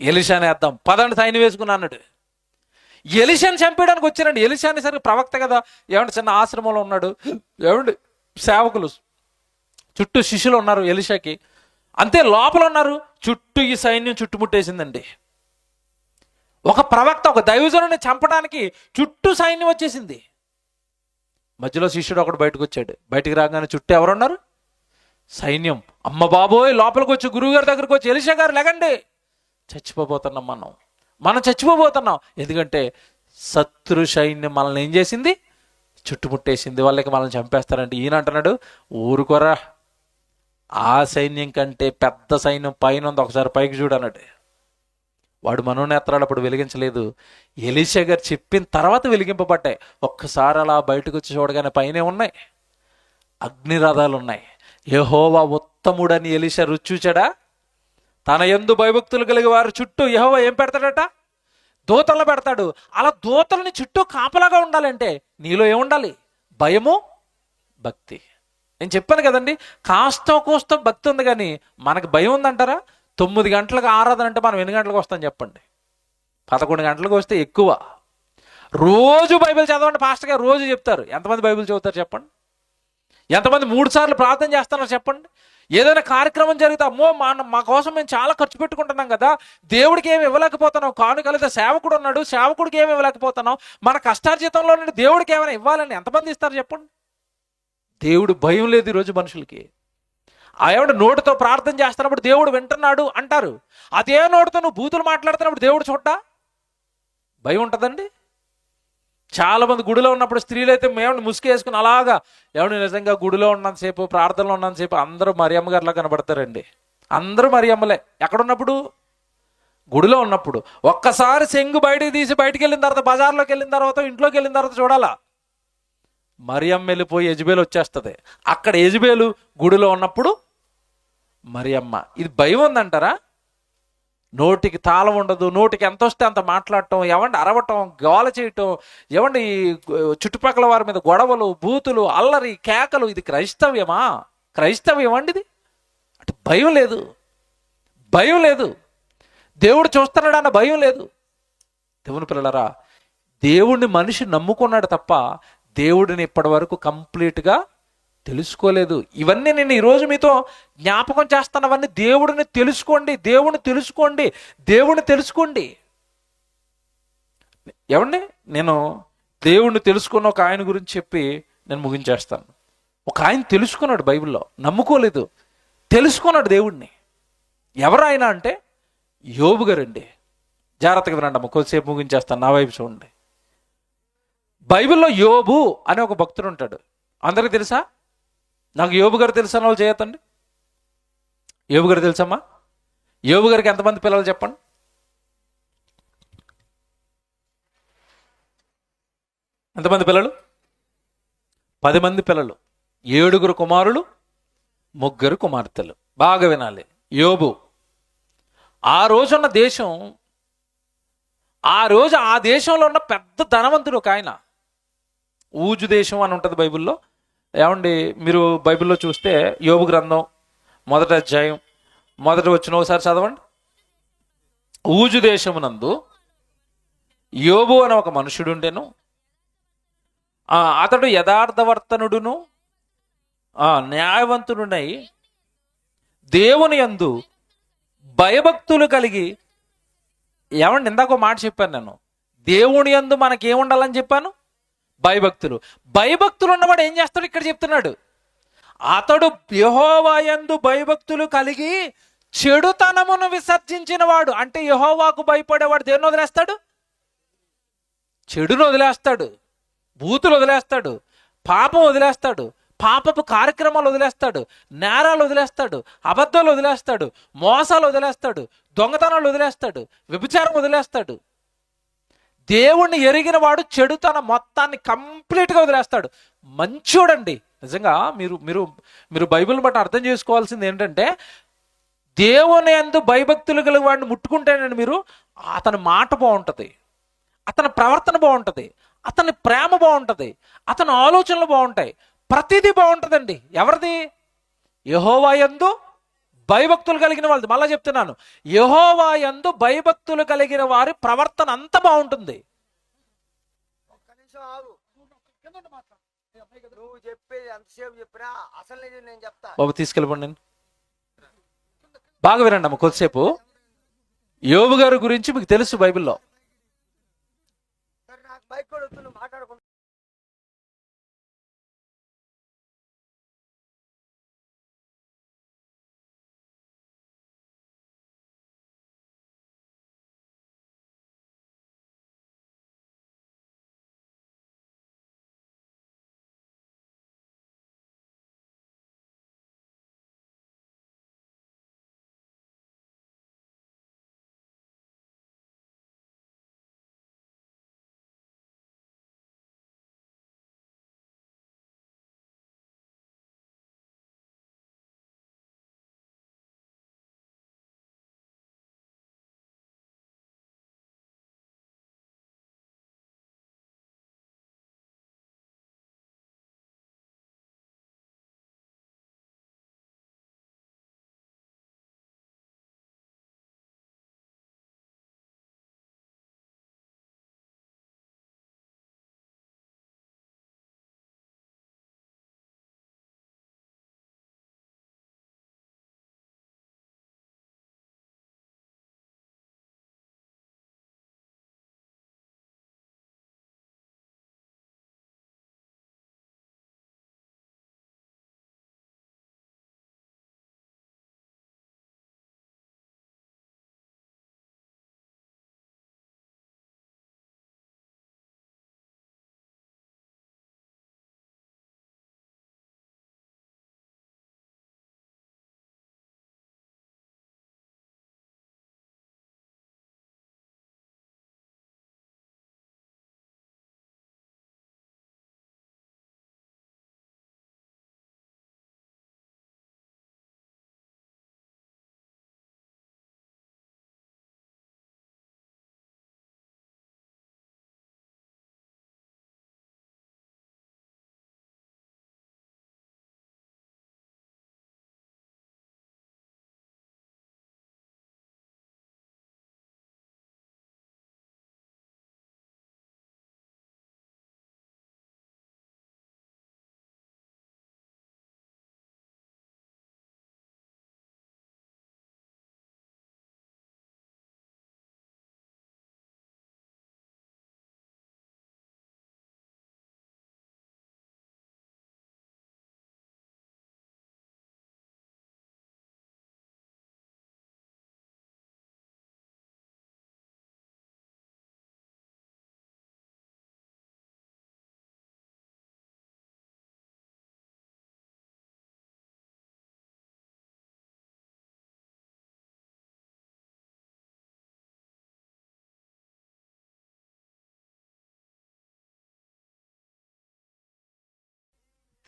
ఎలీషాని వేద్దాం, పదండి సైన్యం వేసుకున్నా అన్నాడు. ఎలీషాని చంపేయడానికి వచ్చారండి. ఎలీషాని సరే ప్రవక్త కదా, ఏమంటే చిన్న ఆశ్రమంలో ఉన్నాడు, ఏమండి సేవకులు చుట్టూ శిష్యులు ఉన్నారు ఎలీషాకి, అంతే లోపల ఉన్నారు. చుట్టూ ఈ సైన్యం చుట్టుముట్టేసిందండి. ఒక ప్రవక్త, ఒక దైవజనుని చంపడానికి చుట్టూ సైన్యం వచ్చేసింది. మధ్యలో శిష్యుడు ఒకడు బయటకు వచ్చాడు. బయటికి రాగానే చుట్టూ ఎవరున్నారు? సైన్యం. అమ్మ బాబోయ్, లోపలికి వచ్చి గురువుగారి దగ్గరకు వచ్చి, ఎలీషా గారు లెగండి, చచ్చిపోతున్నాం మనం. మనం చచ్చిపోబోతున్నాం. ఎందుకంటే శత్రు సైన్యం మనల్ని ఏం చేసింది? చుట్టుముట్టేసింది. వాళ్ళకి మనల్ని చంపేస్తారంటే ఈయన అంటున్నాడు, ఊరుకోరా, ఆ సైన్యం కంటే పెద్ద సైన్యం పైన ఉంది, ఒకసారి పైకి చూడన్నాడు. వాడు మనోనేత్రాలు అప్పుడు వెలిగించలేదు. ఎలీషా గారు చెప్పిన తర్వాత వెలిగింపబడ్డాయి. ఒక్కసారి అలా బయటకు వచ్చి చూడగానే పైనే ఉన్నాయి, అగ్నిరథాలు ఉన్నాయి. యెహోవా ఉత్తముడని ఎలీషా రుచి చూచాడా? తన యందు భయభక్తులు కలిగి వారి చుట్టూ యెహోవా ఏం పెడతాడట? దూతలను పెడతాడు. అలా దూతలని చుట్టూ కాపలాగా ఉండాలంటే నీలో ఏముండాలి? భయము, భక్తి. నేను చెప్పాను కదండి, కాస్త కోస్త భక్తి ఉంది, కానీ మనకు భయం ఉందంటారా? 9 గంటలకు ఆరాధన అంటే మనం ఎన్ని గంటలకు వస్తాం చెప్పండి? 11 గంటలకు వస్తే ఎక్కువ. రోజు బైబిల్ చదవండి, పాస్టర్ గారు రోజు చెప్తారు. ఎంతమంది బైబిల్ చదువుతారు చెప్పండి? ఎంతమంది 3 సార్లు ప్రార్థన చేస్తున్నారు చెప్పండి? ఏదైనా కార్యక్రమం జరిగితే అమ్మో మా కోసం మేము చాలా ఖర్చు పెట్టుకుంటున్నాం కదా, దేవుడికి ఏమి ఇవ్వలేకపోతున్నాం, కానుకలైతే సేవకుడు ఉన్నాడు, సేవకుడికి ఏమి ఇవ్వలేకపోతున్నాం, మన కష్టార్జితంలో నుండి దేవుడికి ఏమైనా ఇవ్వాలని ఎంతమంది ఇస్తారు చెప్పండి? దేవుడు భయం లేదు ఈరోజు మనుషులకి. ఆవిడ నోటితో ప్రార్థన చేస్తున్నప్పుడు దేవుడు వింటున్నాడు అంటారు. అదే నోటితో నువ్వు బూతులు మాట్లాడుతున్నప్పుడు దేవుడు చూడ్డా? భయం ఉంటుందండి. చాలా మంది గుడిలో ఉన్నప్పుడు స్త్రీలు అయితే మేము ముసుకేసుకుని అలాగా, ఏమన్నా నిజంగా గుడిలో ఉన్నంతసేపు, ప్రార్థనలో ఉన్నంతసేపు అందరూ మరియమ్మ గారిలా కనబడతారండి. అందరూ మరియమ్మలే. ఎక్కడున్నప్పుడు? గుడిలో ఉన్నప్పుడు. ఒక్కసారి సెంగు బయటికి తీసి బయటికి వెళ్ళిన తర్వాత, బజార్లోకి వెళ్ళిన తర్వాత, ఇంట్లోకి వెళ్ళిన తర్వాత చూడాలా, మరియమ్మ వెళ్ళిపోయి యెజబేలు వచ్చేస్తుంది. అక్కడ యెజబేలు, గుడిలో ఉన్నప్పుడు మరియమ్మ. ఇది భయం ఉందంటారా? నోటికి తాళం ఉండదు, నోటికి ఎంత వస్తే అంత మాట్లాడటం, ఏమండి అరవటం, గోల చేయటం, ఏమండి చుట్టుపక్కల వారి మీద గొడవలు, బూతులు, అల్లరి, కేకలు. ఇది క్రైస్తవ్యమా? క్రైస్తవ్యం అండి ఇది. అంటే భయం లేదు, భయం లేదు. దేవుడు చూస్తున్నాడు అన్న భయం లేదు. దేవుని పిల్లలారా, దేవుడిని మనిషి నమ్ముకున్నాడు తప్ప దేవుడిని ఇప్పటి వరకు కంప్లీట్గా తెలుసుకోలేదు. ఇవన్నీ నేను ఈరోజు మీతో జ్ఞాపకం చేస్తున్నవన్నీ దేవుడిని తెలుసుకోండి, దేవుడిని తెలుసుకోండి, దేవుడిని తెలుసుకోండి. ఏమండి, నేను దేవుడిని తెలుసుకున్న ఒక ఆయన గురించి చెప్పి నేను ముగించేస్తాను. ఒక ఆయన తెలుసుకున్నాడు, బైబిల్లో నమ్ముకోలేదు, తెలుసుకున్నాడు దేవుడిని. ఎవరు ఆయన అంటే యోబు గారండి. జాగ్రత్తగా వినండి అమ్మ, కొద్దిసేపు ముగించేస్తాను, నా వైపు చూడండి. బైబిల్లో యోబు అనే ఒక భక్తుడు ఉంటాడు. అందరికీ తెలుసా? నాకు యోబు గారు తెలుసా వాళ్ళు చేయొద్దండి. యోబు గారు తెలుసమ్మా? యోబు గారికి ఎంతమంది పిల్లలు చెప్పండి? ఎంతమంది పిల్లలు? 10 మంది పిల్లలు, 7 కుమారులు, 3 కుమార్తెలు. బాగా వినాలి. యోబు ఆ రోజున్న దేశం, ఆ రోజు ఆ దేశంలో ఉన్న పెద్ద ధనవంతుడు ఒక ఆయన. ఊజు దేశం అని ఉంటుంది బైబిల్లో. ఏమండి, మీరు బైబిల్లో చూస్తే యోబు గ్రంథం 1వ అధ్యాయం 1వ వచనం ఒకసారి చదవండి. ఊజు దేశమునందు యోబు అనే ఒక మనుషుడు ఉండెను. అతడు యథార్థవర్తనుడును న్యాయవంతుడునై దేవుని యందు భయభక్తులు కలిగి. ఏమండి, ఇందాక ఒక మాట చెప్పాను నేను, దేవుని యందు మనకేముండాలని చెప్పాను? భయభక్తులు. భయభక్తులు ఉన్నవాడు ఏం చేస్తాడు? ఇక్కడ చెప్తున్నాడు, అతడు యెహోవా యందు భయభక్తులు కలిగి చెడుతనమును విసర్జించిన వాడు. అంటే యెహోవాకు భయపడేవాడు దేన్ని వదిలేస్తాడు? చెడును వదిలేస్తాడు, బూతులు వదిలేస్తాడు, పాపం వదిలేస్తాడు, పాపపు కార్యక్రమాలు వదిలేస్తాడు, నేరాలు వదిలేస్తాడు, అబద్ధాలు వదిలేస్తాడు, మోసాలు వదిలేస్తాడు, దొంగతనాలు వదిలేస్తాడు, వ్యభిచారం వదిలేస్తాడు. దేవుణ్ణి ఎరిగిన వాడు చెడుతన మొత్తాన్ని కంప్లీట్గా వదిలేస్తాడు. మంచోడండి నిజంగా. మీరు మీరు మీరు బైబిల్ బట్టి అర్థం చేసుకోవాల్సింది ఏంటంటే, దేవుని యందు భయభక్తులు కలిగిన వాడిని ముట్టుకుంటేనండి మీరు, అతని మాట బాగుంటుంది, అతని ప్రవర్తన బాగుంటుంది, అతని ప్రేమ బాగుంటుంది, అతని ఆలోచనలు బాగుంటాయి, ప్రతిదీ బాగుంటుందండి. ఎవరిది? యెహోవా యందు భయభక్తులు కలిగిన వాళ్ళది. మళ్ళా చెప్తున్నాను, యెహోవా యందు భయభక్తులు కలిగిన వారి ప్రవర్తన అంత బాగుంటుంది. బాబు తీసుకెళ్ళిపోండి. నేను బాగా వినండి అమ్మ కొద్దిసేపు. యోబు గారి గురించి మీకు తెలుసు బైబిల్లో.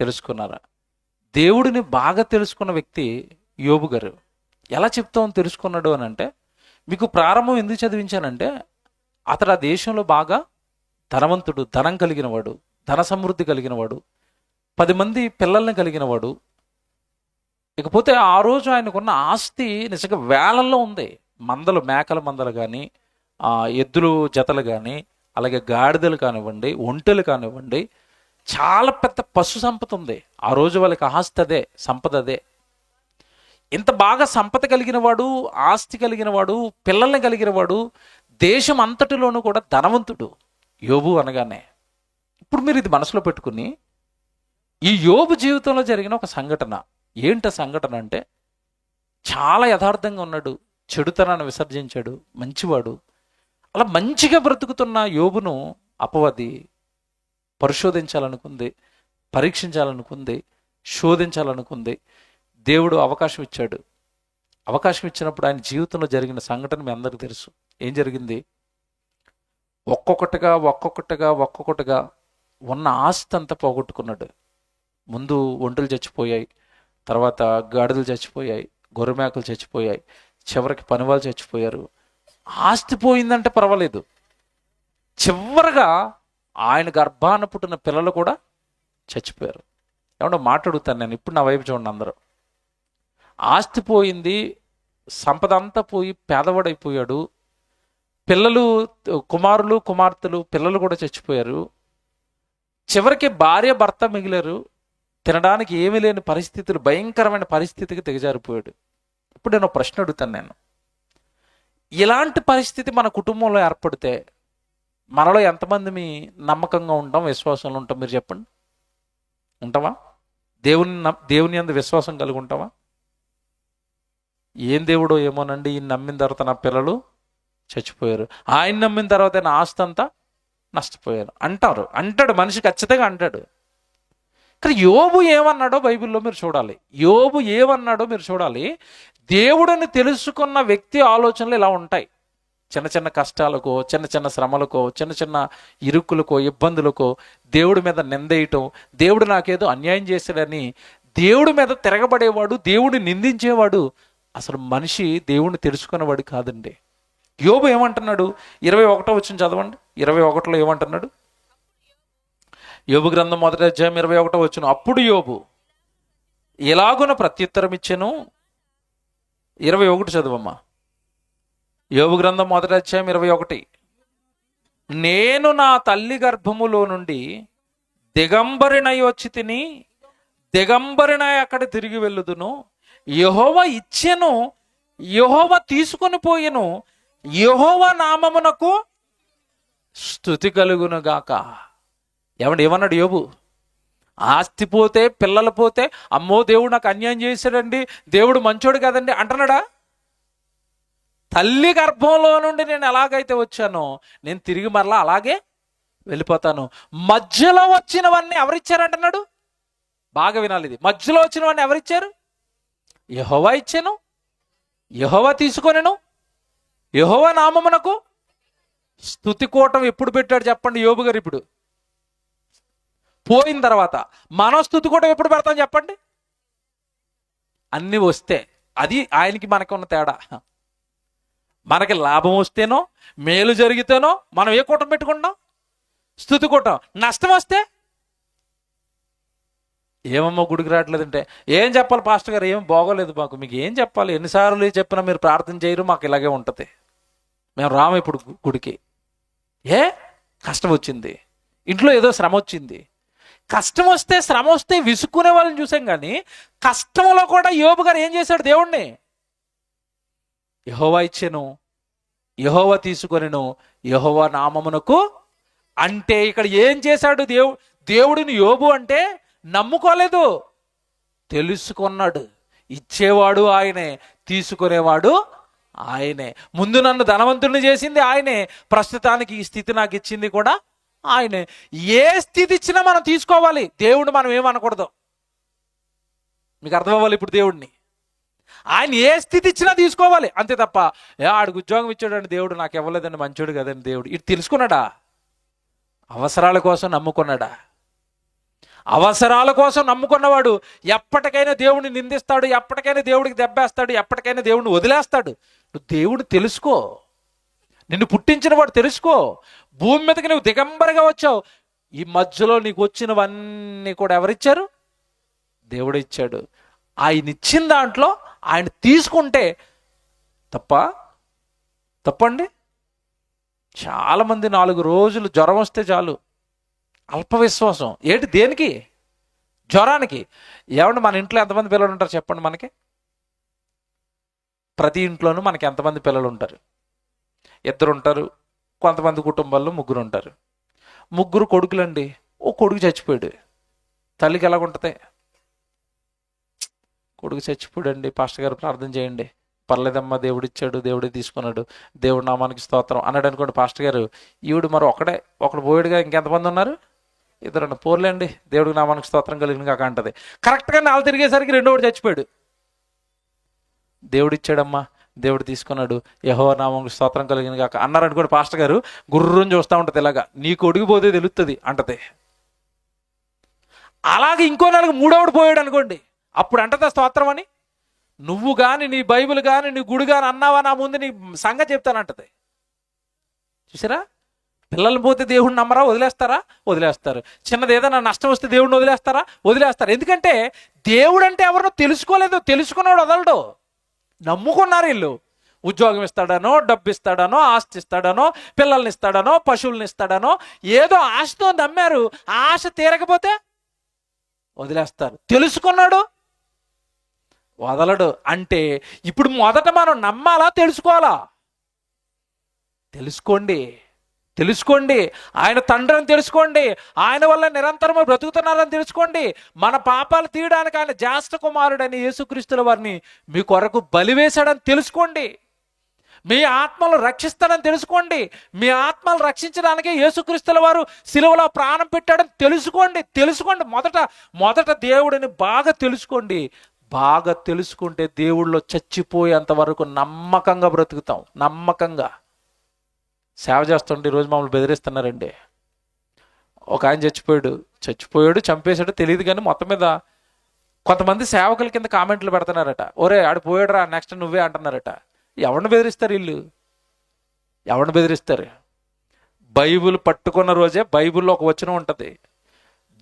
తెలుసుకున్నారా? దేవుడిని బాగా తెలుసుకున్న వ్యక్తి యోబు గారు. ఎలా చెప్తామని తెలుసుకున్నాడు అని అంటే, మీకు ప్రారంభం ఎందుకు చదివించానంటే, అతడు ఆ దేశంలో బాగా ధనవంతుడు, ధనం కలిగినవాడు, ధన సమృద్ధి కలిగినవాడు, 10 మంది పిల్లల్ని కలిగినవాడు. ఇకపోతే ఆ రోజు ఆయనకున్న ఆస్తి నిజంగా వేలల్లో ఉంది. మందలు, మేకల మందలు కానీ, ఎద్దులు జతలు కానీ, అలాగే గాడిదలు కానివ్వండి, ఒంటెలు కానివ్వండి, చాలా పెద్ద పశు సంపద ఉంది. ఆ రోజు వాళ్ళకి ఆస్తి అదే, సంపద అదే. ఇంత బాగా సంపద కలిగిన వాడు, ఆస్తి కలిగిన వాడు, పిల్లల్ని కలిగిన వాడు, దేశం అంతటిలోనూ కూడా ధనవంతుడు యోబు అనగానే. ఇప్పుడు మీరు ఇది మనసులో పెట్టుకుని, ఈ యోబు జీవితంలో జరిగిన ఒక సంఘటన ఏంట సంఘటన అంటే, చాలా యథార్థంగా ఉన్నాడు, చెడుతనాన్ని విసర్జించాడు, మంచివాడు. అలా మంచిగా బ్రతుకుతున్న యోబును అపవాది పరిశోధించాలనుకుంది, పరీక్షించాలనుకుంది, శోధించాలనుకుంది. దేవుడు అవకాశం ఇచ్చాడు. అవకాశం ఇచ్చినప్పుడు ఆయన జీవితంలో జరిగిన సంఘటన మీ అందరికీ తెలుసు. ఏం జరిగింది? ఒక్కొక్కటిగా ఉన్న ఆస్తి అంతా పోగొట్టుకున్నాడు. ముందు ఒంటెలు చచ్చిపోయాయి, తర్వాత గాడిదలు చచ్చిపోయాయి, గొర్రెమేకలు చచ్చిపోయాయి, చివరికి పనివాళ్ళు చచ్చిపోయారు. ఆస్తి పోయిందంటే పర్వాలేదు, చివరగా ఆయన గర్భాన పుట్టిన పిల్లలు కూడా చచ్చిపోయారు. ఏమన్నా మాట్లాడుతాను నేను, ఇప్పుడు నా వైపు చూడండి అందరూ. ఆస్తి పోయింది, సంపద అంతా పోయి పేదవాడైపోయాడు. పిల్లలు, కుమారులు కుమార్తెలు పిల్లలు కూడా చచ్చిపోయారు. చివరికి భార్య భర్త మిగిలారు. తినడానికి ఏమీ లేని పరిస్థితులు, భయంకరమైన పరిస్థితికి దిగజారిపోయాడు. ఇప్పుడు నేను ప్రశ్న అడుగుతాను నేను, ఇలాంటి పరిస్థితి మన కుటుంబంలో ఏర్పడితే మనలో ఎంతమంది మీ నమ్మకంగా ఉంటాం, విశ్వాసంలో ఉంటాం? మీరు చెప్పండి. ఉంటావా? దేవుని యందు విశ్వాసం కలిగి ఉంటావా? ఏం దేవుడో ఏమోనండి, ఈయన నమ్మిన తర్వాత నా పిల్లలు చచ్చిపోయారు, ఆయన నమ్మిన తర్వాత నా ఆస్తి అంతా నష్టపోయారు అంటాడు మనిషి, ఖచ్చితంగా అంటాడు. కానీ యోబు ఏమన్నాడో బైబిల్లో మీరు చూడాలి. యోబు ఏమన్నాడో మీరు చూడాలి. దేవుడిని తెలుసుకున్న వ్యక్తి ఆలోచనలు ఇలా ఉంటాయి. చిన్న చిన్న కష్టాలకో, చిన్న చిన్న శ్రమలకో, చిన్న చిన్న ఇరుకులకో, ఇబ్బందులకో దేవుడి మీద నిందేయటం, దేవుడు నాకేదో అన్యాయం చేశాడని దేవుడి మీద తిరగబడేవాడు, దేవుడిని నిందించేవాడు అసలు మనిషి దేవుడిని తెలుసుకునేవాడు కాదండి. యోబు ఏమంటున్నాడు? 21వ వచనం చదవండి. 21లో ఏమంటున్నాడు? యోబు గ్రంథం 1వ అధ్యాయం 21వ వచనం. అప్పుడు యోబు ఎలాగున ప్రత్యుత్తరం ఇచ్చెను. 21 చదువమ్మా. యోబు గ్రంథం 1వ అధ్యాయం 21. నేను నా తల్లి గర్భములో నుండి దిగంబరినై వచ్చి తిని, దిగంబరినై అక్కడ తిరిగి వెళ్ళుదును. యెహోవా ఇచ్చెను, యెహోవా తీసుకొని పోయెను, యెహోవా నామమునకు స్తుతి కలుగును గాక. ఏమన్నాడు యోబు? ఆస్తి పోతే, పిల్లలు పోతే, అమ్మో దేవుడు నాకు అన్యాయం చేశాడండి, దేవుడు మంచోడు కదండి అంటున్నాడా? తల్లి గర్భంలో నుండి నేను ఎలాగైతే వచ్చానో నేను తిరిగి మరలా అలాగే వెళ్ళిపోతాను. మధ్యలో వచ్చినవన్నీ ఎవరిచ్చారంటున్నాడు? బాగా వినాలి ఇది. మధ్యలో వచ్చినవన్నీ ఎవరిచ్చారు? యెహోవా ఇచ్చాను, యెహోవా తీసుకొనెను, యెహోవా నామమునకు స్తుతి కూటం ఎప్పుడు పెట్టాడు చెప్పండి యోబు గారు? ఇప్పుడు పోయిన తర్వాత. మన స్తుతి కూటం ఎప్పుడు పెడతాం చెప్పండి? అన్నీ వస్తే. అది ఆయనకి మనకు ఉన్న తేడా. మనకి లాభం వస్తేనో, మేలు జరిగితేనో మనం ఏ కూటం పెట్టుకుంటాం? స్తుతి కూటం. నష్టం వస్తే ఏమమ్మో గుడికి రావట్లేదంటే ఏం చెప్పాలి పాస్టర్ గారు? ఏం బాగోలేదు మాకు. మీకు ఏం చెప్పాలి? ఎన్నిసార్లు చెప్పినా మీరు ప్రార్థన చేయరు, మాకు ఇలాగే ఉంటుంది, మేము రాము ఇప్పుడు గుడికి. ఏ కష్టం వచ్చింది, ఇంట్లో ఏదో శ్రమ వచ్చింది. కష్టం వస్తే, శ్రమ వస్తే విసుక్కునే వాళ్ళని చూసాం, కానీ కష్టంలో కూడా యోబు గారు ఏం చేశాడు? దేవుణ్ణి యెహోవా ఇచ్చెను, యెహోవా తీసుకొనెను, యెహోవా నామమునకు. అంటే ఇక్కడ ఏం చేశాడు? దేవుడిని యోబు అంటే నమ్ముకోలేదు, తెలుసుకున్నాడు. ఇచ్చేవాడు ఆయనే, తీసుకునేవాడు ఆయనే. ముందు నన్ను ధనవంతుడిని చేసింది ఆయనే, ప్రస్తుతానికి ఈ స్థితి నాకు ఇచ్చింది కూడా ఆయనే. ఏ స్థితి ఇచ్చినా మనం తీసుకోవాలి, దేవుడు మనం ఏమనకూడదు. మీకు అర్థం అవ్వాలి ఇప్పుడు దేవుడిని. ఆయన ఏ స్థితి ఇచ్చినా తీసుకోవాలి అంతే తప్ప, ఆడికి ఉద్యోగం ఇచ్చాడండి దేవుడు, నాకు ఇవ్వలేదండి, మంచోడు కదండి దేవుడు, ఇది తెలుసుకున్నాడా? అవసరాల కోసం నమ్ముకున్నాడా? అవసరాల కోసం నమ్ముకున్నవాడు ఎప్పటికైనా దేవుడిని నిందిస్తాడు, ఎప్పటికైనా దేవుడికి దెబ్బేస్తాడు, ఎప్పటికైనా దేవుడిని వదిలేస్తాడు. నువ్వు దేవుడిని తెలుసుకో, నిన్ను పుట్టించిన వాడు తెలుసుకో. భూమి మీదకి నువ్వు దిగంబరగా వచ్చావు. ఈ మధ్యలో నీకు వచ్చినవన్నీ కూడా ఎవరిచ్చారు? దేవుడు ఇచ్చాడు. ఆయన ఇచ్చిన దాంట్లో ఆయన తీసుకుంటే తప్పండి. చాలామంది 4 రోజులు జ్వరం వస్తే చాలు, అల్ప విశ్వాసం. ఏంటి? దేనికి? జ్వరానికి. ఏమంటే మన ఇంట్లో ఎంతమంది పిల్లలు ఉంటారు చెప్పండి? మనకి ప్రతి ఇంట్లోనూ మనకి ఎంతమంది పిల్లలు ఉంటారు? 2 ఉంటారు. కొంతమంది కుటుంబాల్లో 3 ఉంటారు. 3 కొడుకులండి. ఓ కొడుకు చచ్చిపోయాడు. తల్లికి ఎలాగుంటుంది? కొడుకు చచ్చిపోయాడండి, పాస్టర్ గారు ప్రార్థన చేయండి. పర్లేదమ్మా, దేవుడిచ్చాడు, దేవుడే తీసుకున్నాడు, దేవుడి నామానికి స్తోత్రం అన్నాడు అనుకోండి. పాస్టర్ గారు, ఈవిడు మరి ఒకడు పోయాడుగా, ఇంకెంతమంది ఉన్నారు? 2 పోర్లేండి, దేవుడికి నామానికి స్తోత్రం కలిగిన కాక అంటది. కరెక్ట్గా 4 తిరిగేసరికి 2వాడు చచ్చిపోయాడు. దేవుడిచ్చాడమ్మా, దేవుడు తీసుకున్నాడు, యెహోవా నామానికి స్తోత్రం కలిగిన కాక అన్నారు అనుకోండి. పాస్టర్ గారు గుర్రం చూస్తూ ఉంటుంది, ఇలాగా నీకు ఒడిగిపోతే తెలుస్తుంది అంటది. అలాగే ఇంకో 3వాడు పోయాడు అనుకోండి, అప్పుడు అంటదా స్తోత్రం అని? నువ్వు కానీ, నీ బైబిల్ కానీ, నీ గుడి కానీ అన్నావా నా ముందు నీ సంగతి చెప్తానంటది. చూసారా? పిల్లలు పోతే దేవుడిని నమ్మరా? వదిలేస్తారు. చిన్నది ఏదైనా నష్టం వస్తే దేవుడిని వదిలేస్తారు. ఎందుకంటే దేవుడు అంటే ఎవరినో తెలుసుకోలేదు, తెలుసుకున్నాడు వదలడు. నమ్ముకున్నారు వీళ్ళు. ఉద్యోగం ఇస్తాడనో, డబ్బు ఇస్తాడనో, ఆస్తి ఇస్తాడనో, పిల్లల్ని ఇస్తాడనో, పశువుల్ని ఇస్తాడనో, ఏదో ఆశతో నమ్మారు. ఆశ తీరకపోతే వదిలేస్తారు. తెలుసుకున్నాడు, వదలడు. అంటే ఇప్పుడు మొదట మనం నమ్మాలా, తెలుసుకోవాలా? తెలుసుకోండి. ఆయన తండ్రిని తెలుసుకోండి. ఆయన వల్ల నిరంతరము బ్రతుకుతున్నారని తెలుసుకోండి. మన పాపాలు తీయడానికి ఆయన జ్యేష్ఠ కుమారుడని యేసుక్రీస్తుల వారిని మీ కొరకు బలివేశాడని తెలుసుకోండి. మీ ఆత్మలు రక్షిస్తాడని తెలుసుకోండి. మీ ఆత్మలు రక్షించడానికి యేసుక్రీస్తుల వారు సిలువలో ప్రాణం పెట్టాడని తెలుసుకోండి. మొదట దేవుడిని బాగా తెలుసుకోండి. బాగా తెలుసుకుంటే దేవుళ్ళో చచ్చిపోయేంత వరకు నమ్మకంగా బ్రతుకుతాం. నమ్మకంగా సేవ చేస్తుంటే ఈరోజు మమ్మల్ని బెదిరిస్తున్నారండి. ఒక ఆయన చచ్చిపోయాడు, చంపేశాడు తెలియదు, కానీ మొత్తం మీద కొంతమంది సేవకుల కింద కామెంట్లు పెడుతున్నారట. ఒరే ఆడు పోయాడురా, నెక్స్ట్ నువ్వే అంటున్నారట. ఎవరిని బెదిరిస్తారు వీళ్ళు? ఎవరిని బెదిరిస్తారు? బైబిల్ పట్టుకున్న రోజే బైబిల్లో ఒక వచనం ఉంటుంది,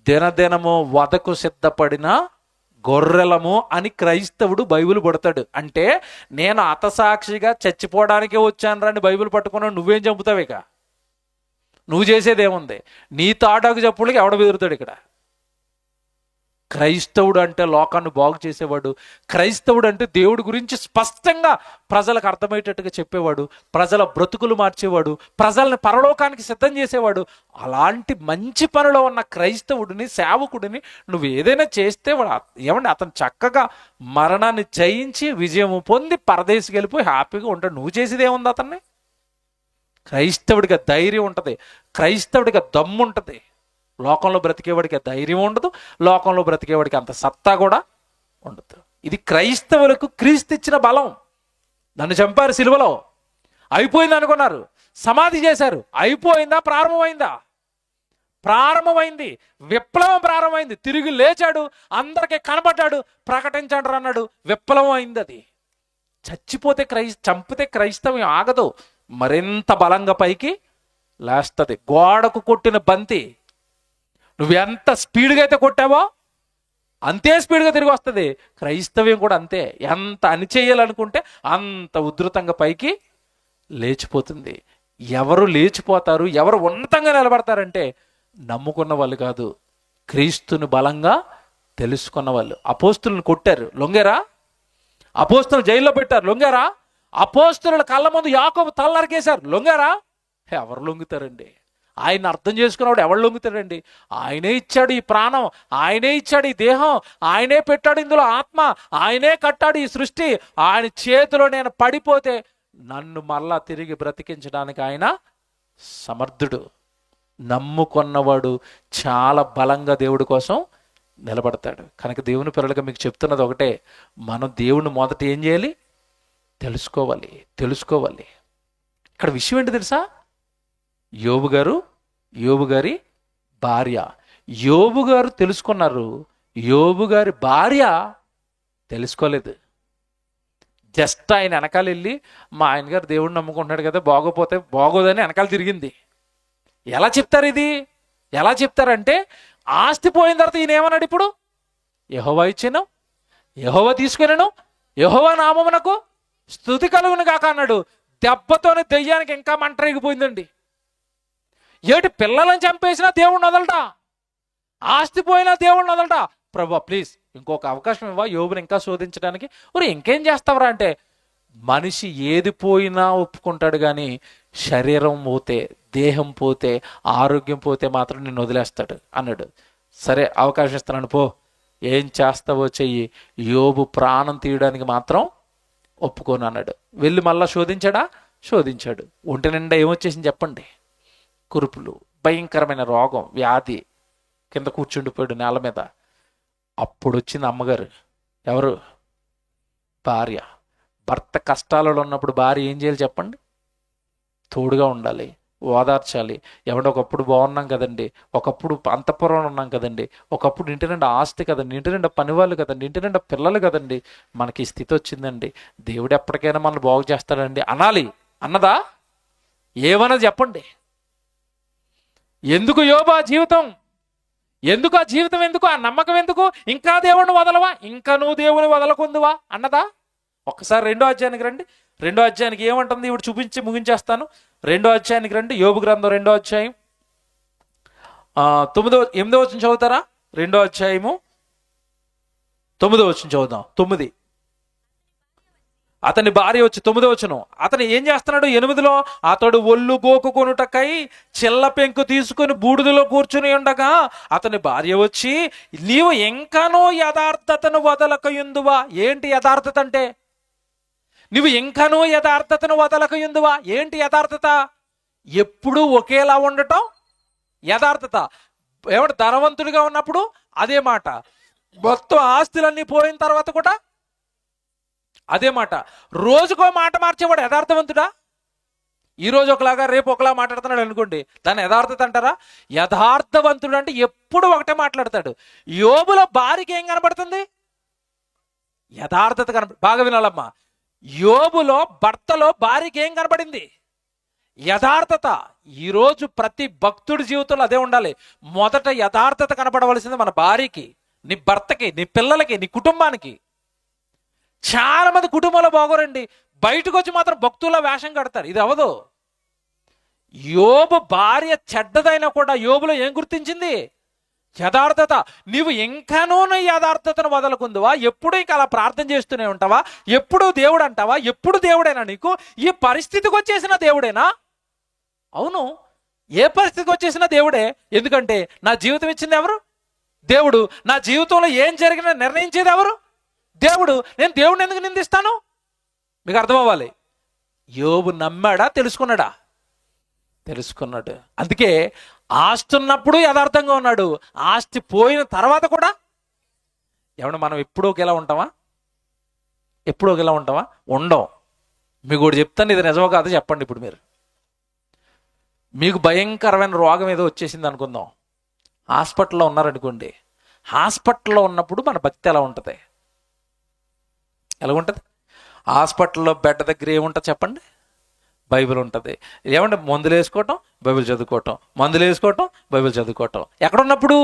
దినదినము వధకు సిద్ధపడిన గొర్రెలము అని క్రైస్తవుడు బైబిల్ పడతాడు. అంటే నేను హతసాక్షిగా చచ్చిపోవడానికే వచ్చాను రాని బైబిల్ పట్టుకున్నావు, నువ్వేం చంపుతావు? ఇక నువ్వు చేసేదేముంది? నీ తాటాకు చెప్పులకి ఎవడ బెదురుతాడు ఇక్కడ? క్రైస్తవుడు అంటే లోకాన్ని బాగు చేసేవాడు. క్రైస్తవుడు అంటే దేవుడి గురించి స్పష్టంగా ప్రజలకు అర్థమయ్యేటట్టుగా చెప్పేవాడు, ప్రజల బ్రతుకులు మార్చేవాడు, ప్రజల్ని పరలోకానికి సిద్ధం చేసేవాడు. అలాంటి మంచి పనిలో ఉన్న క్రైస్తవుడిని, సేవకుడిని నువ్వు ఏదైనా చేస్తే ఏమండి అతను చక్కగా మరణాన్ని జయించి విజయం పొంది పరదేశికి వెళ్ళిపోయి హ్యాపీగా ఉంటాడు. నువ్వు చేసేది ఏముంది? అతన్ని క్రైస్తవుడిగా ధైర్యం ఉంటుంది, క్రైస్తవుడిగా దమ్ము ఉంటుంది. లోకంలో బ్రతికేవాడికి ధైర్యం ఉండదు, లోకంలో బ్రతికేవాడికి అంత సత్తా కూడా ఉండదు. ఇది క్రైస్తవులకు క్రీస్తు ఇచ్చిన బలం. నన్ను చంపారు సిలువలో, అయిపోయింది అనుకున్నారు, సమాధి చేశారు, అయిపోయిందా? ప్రారంభమైంది. విప్లవం ప్రారంభమైంది. తిరిగి లేచాడు, అందరికీ కనబడ్డాడు, ప్రకటించాడు అన్నాడు, విప్లవం అయింది. అది చచ్చిపోతే చంపితే క్రైస్తవం ఆగదు, మరింత బలంగా పైకి లేస్తుంది. గోడకు కొట్టిన బంతి నువ్వు ఎంత స్పీడ్గా అయితే కొట్టావో అంతే స్పీడ్గా తిరిగి వస్తుంది. క్రైస్తవ్యం కూడా అంతే. ఎంత అణిచేయాలనుకుంటే అంత ఉధృతంగా పైకి లేచిపోతుంది. ఎవరు లేచిపోతారు, ఎవరు ఉన్నతంగా నిలబడతారంటే నమ్ముకున్న వాళ్ళు కాదు, క్రీస్తుని బలంగా తెలుసుకున్న వాళ్ళు. అపోస్తులను కొట్టారు, లొంగారా? అపోస్తులు జైల్లో పెట్టారు, లొంగారా? అపోస్తుల కళ్ళ ముందు యాకోబు తల నరికేశారు, లొంగారా? ఎవరు లొంగుతారండి? ఆయన అర్థం చేసుకున్నవాడు ఎవరు లొంగుతాడండి? ఆయనే ఇచ్చాడు ఈ ప్రాణం, ఆయనే ఇచ్చాడు ఈ దేహం, ఆయనే పెట్టాడు ఇందులో ఆత్మ, ఆయనే కట్టాడు ఈ సృష్టి. ఆయన చేతిలో నేను పడిపోతే నన్ను మళ్ళా తిరిగి బ్రతికించడానికి ఆయన సమర్థుడు. నమ్ముకున్నవాడు చాలా బలంగా దేవుడి కోసం నిలబడతాడు. కనుక దేవుని పిల్లలుగా మీకు చెప్తున్నది ఒకటే, మనం దేవుని మొదట ఏం చేయాలి? తెలుసుకోవాలి. ఇక్కడ విషయం ఏంటి తెలుసా? యోబు గారి భార్య. యోబు గారు తెలుసుకున్నారు, యోబు గారి భార్య తెలుసుకోలేదు. జస్ట్ ఆయన వెనకాల వెళ్ళి, మా ఆయన గారు దేవుడిని నమ్ముకుంటున్నాడు కదా, బాగోపోతే బాగోదని వెనకాల తిరిగింది. ఎలా చెప్తారు ఇది? ఎలా చెప్తారంటే, ఆస్తి పోయిన తర్వాత ఈయన ఏమన్నాడు? ఇప్పుడు యెహోవా ఇచ్చాను, యెహోవా తీసుకున్నాను, యెహోవా నామమునకు స్తుతి కలుగును గాక అన్నాడు. దెబ్బతోనే దెయ్యానికి ఇంకా మంట రేగిపోయిందండి. ఏటి పిల్లలను చంపేసినా దేవుణ్ణి వదలట, ఆస్తి పోయినా దేవుణ్ణి వదలట. ప్రభా ప్లీజ్ ఇంకొక అవకాశం ఇవ్వ, యోబుని ఇంకా శోధించడానికి. ఒరే ఇంకేం చేస్తావరా అంటే, మనిషి ఏది పోయినా ఒప్పుకుంటాడు, కానీ శరీరం పోతే, దేహం పోతే, ఆరోగ్యం పోతే మాత్రం నిన్ను వదిలేస్తాడు అన్నాడు. సరే అవకాశం ఇస్తున్నాను, పో, ఏం చేస్తావో చెయ్యి. యోబు ప్రాణం తీయడానికి మాత్రం ఒప్పుకోను అన్నాడు. వెళ్ళి మళ్ళా శోధించాడా? శోధించాడు. ఒంటి నిండా ఏమొచ్చేసింది చెప్పండి? కురుపులు, భయంకరమైన రోగం, వ్యాధి, కింద కూర్చుండిపోయాడు నేల మీద. అప్పుడు వచ్చింది అమ్మగారు. ఎవరు? భార్య. భర్త కష్టాలలో ఉన్నప్పుడు భార్య ఏం చేయాలి చెప్పండి? తోడుగా ఉండాలి, ఓదార్చాలి. ఏమంటే ఒకప్పుడు బాగున్నాం కదండి, ఒకప్పుడు అంతఃపురంలో ఉన్నాం కదండి, ఒకప్పుడు ఇంటి నిండా ఆస్తి కదండి, ఇంటి నిండా పనివాళ్ళు కదండి, ఇంటి నిండా పిల్లలు కదండి, మనకి ఈ స్థితి వచ్చిందండి, దేవుడు ఎప్పటికైనా మనల్ని బాగు చేస్తాడండి అనాలి. అన్నదా? ఏమన్నది చెప్పండి? ఎందుకు యోబు ఆ జీవితం? ఎందుకు ఆ జీవితం? ఎందుకు ఆ నమ్మకం? ఎందుకు? ఇంకా దేవుణ్ణి వదలవా? ఇంకా నువ్వు దేవుని వదలకుందువా అన్నదా? ఒక్కసారి 2వ అధ్యాయానికి రండి. 2వ అధ్యాయానికి ఏమంటుంది ఇప్పుడు చూపించి ముగించేస్తాను. 2వ అధ్యాయానికి రండి. యోబు గ్రంథం 2వ అధ్యాయం 8వ వచనం చదువుతారా? 2వ అధ్యాయము 9వ వచనం చదువుదాం. 9. అతని భార్య వచ్చి, 9వ వచనం, అతను ఏం చేస్తున్నాడు? 8లో, అతడు ఒళ్ళు గోకుకొనుటకై చిల్ల పెంకు తీసుకుని బూడిదలో కూర్చుని ఉండగా అతని భార్య వచ్చి, నీవు ఇంకానో యథార్థతను వదలకయుందువా? ఏంటి యథార్థత అంటే? నువ్వు ఇంకానో యథార్థతను వదలకయుందువా? ఏంటి యథార్థత? ఎప్పుడూ ఒకేలా ఉండటం యథార్థత. ఏమంటే ధనవంతుడిగా ఉన్నప్పుడు అదే మాట, మొత్తం ఆస్తులన్నీ పోయిన తర్వాత కూడా అదే మాట. రోజుకో మాట మార్చేవాడు యథార్థవంతుడా? ఈరోజు ఒకలాగా రేపు ఒకలా మాట్లాడుతున్నాడు అనుకోండి, దాన్ని యథార్థత అంటారా? యథార్థవంతుడు అంటే ఎప్పుడు ఒకటే మాట్లాడతాడు. యోబులో భార్యకి ఏం కనబడుతుంది? యథార్థత బాగా వినాలమ్మా. యోబులో భర్తలో భార్యకి ఏం కనబడింది? యథార్థత. ఈరోజు ప్రతి భక్తుడి జీవితంలో అదే ఉండాలి. మొదట యథార్థత కనపడవలసింది మన భార్యకి, నీ భర్తకి, నీ పిల్లలకి, నీ కుటుంబానికి. చాలా మంది కుటుంబంలో బాగోరండి, బయటకు వచ్చి మాత్రం భక్తుల వేషం కడతారు. ఇది అవదు. యోబు భార్య చెడ్డదైనా కూడా యోబులో ఏం గుర్తించింది? యథార్థత. నీవు ఇంకానూ యథార్థతను వదలకుందువా? ఎప్పుడు ఇంకా అలా ప్రార్థన చేస్తూనే ఉంటావా? ఎప్పుడు దేవుడు అంటావా? ఎప్పుడు దేవుడైనా నీకు? ఈ పరిస్థితికి వచ్చేసిన దేవుడేనా? అవును, ఏ పరిస్థితికి వచ్చేసిన దేవుడే. ఎందుకంటే నా జీవితం ఇచ్చింది ఎవరు? దేవుడు. నా జీవితంలో ఏం జరిగినా నిర్ణయించేది ఎవరు? దేవుడు. నేను దేవుడిని ఎందుకు నిందిస్తాను? మీకు అర్థం అవ్వాలి. యోబు నమ్మాడా? తెలుసుకున్నాడా? తెలుసుకున్నాడు. అందుకే ఆస్తి ఉన్నప్పుడు యథార్థంగా ఉన్నాడు, ఆస్తి పోయిన తర్వాత కూడా. ఏమన్నా మనం ఎప్పుడూ ఒకేలా ఉంటామా? ఎప్పుడూ ఒకేలా ఉంటామా? ఉండం. మీకు కూడా చెప్తాను, ఇది నిజమో కాదు చెప్పండి. ఇప్పుడు మీకు భయంకరమైన రోగం ఏదో వచ్చేసింది అనుకుందాం, హాస్పిటల్లో ఉన్నారనుకోండి. హాస్పిటల్లో ఉన్నప్పుడు మన భక్తి ఎలా ఉంటుంది? ఎలా ఉంటుంది? హాస్పిటల్లో బెడ్ దగ్గర ఏముంటుంది చెప్పండి? బైబిల్ ఉంటుంది. ఏమంటే మందులు వేసుకోవటం, బైబిల్ చదువుకోవటం, మందులు వేసుకోవటం, బైబిల్ చదువుకోవటం. ఎక్కడున్నప్పుడు?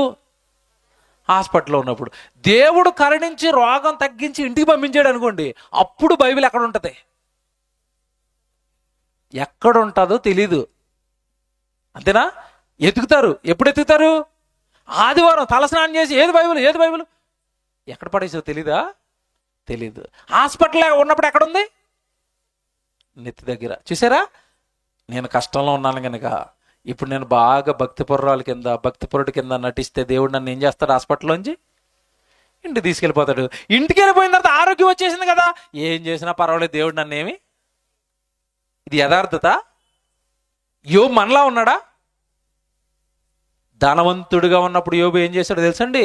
హాస్పిటల్లో ఉన్నప్పుడు. దేవుడు కరుణించి రోగం తగ్గించి ఇంటికి పంపించాడు అనుకోండి, అప్పుడు బైబిల్ ఎక్కడ ఉంటుంది? ఎక్కడ ఉంటుందో తెలీదు. అంతేనా? ఎతుకుతారు. ఎప్పుడు ఎతుకుతారు? ఆదివారం తలస్నానం చేసి ఏది బైబిల్, ఏది బైబిల్, ఎక్కడ పడేసో తెలీదా? తెలీదు. హాస్పిటల్లో ఉన్నప్పుడు ఎక్కడుంది? నెత్తి దగ్గర. చూసారా? నేను కష్టంలో ఉన్నాను కనుక ఇప్పుడు నేను బాగా భక్తిపరుడి కింద నటిస్తే దేవుడు నన్ను ఏం చేస్తాడు? హాస్పిటల్లోంచి ఇంటికి తీసుకెళ్ళిపోతాడు. ఇంటికి వెళ్ళిపోయిన తర్వాత ఆరోగ్యం వచ్చేసింది కదా, ఏం చేసినా పర్వాలేదు, దేవుడు నన్ను ఏమి. ఇది యథార్థత? యోబు మనలా ఉన్నాడా? ధనవంతుడిగా ఉన్నప్పుడు యోబు ఏం చేశాడో తెలుసండి?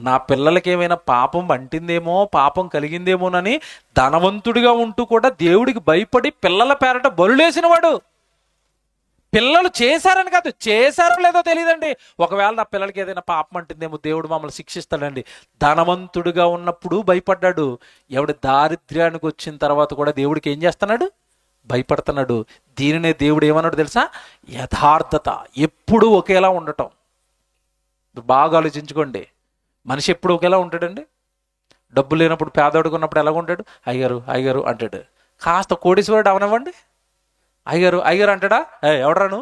నా పిల్లలకి ఏమైనా పాపం అంటిందేమో, పాపం కలిగిందేమోనని ధనవంతుడిగా ఉంటూ కూడా దేవుడికి భయపడి పిల్లల పేరట బలులేసిన వాడు. పిల్లలు చేశారని కాదు, చేశారో లేదో తెలియదండి. ఒకవేళ నా పిల్లలకి ఏదైనా పాపం అంటుందేమో, దేవుడు మమ్మల్ని శిక్షిస్తాడండి. ధనవంతుడిగా ఉన్నప్పుడు భయపడ్డాడు. ఎవడి దారిద్ర్యానికి వచ్చిన తర్వాత కూడా దేవుడికి ఏం చేస్తున్నాడు? భయపడుతున్నాడు. దీనినే దేవుడు ఏమన్నాడు తెలుసా? యథార్థత. ఎప్పుడు ఒకేలా ఉండటం. బాగా ఆలోచించుకోండి. మనిషి ఎప్పుడు ఒకేలా ఉంటాడండి? డబ్బు లేనప్పుడు, పేదోడుగా ఉన్నప్పుడు ఎలాగ ఉంటాడు? అయ్యారు అయ్యారు అంటాడు. కాస్త కోడీశ్వరుడు అవనివ్వండి, అయ్యారు అయ్యారు అంటాడా? ఎవడరాను?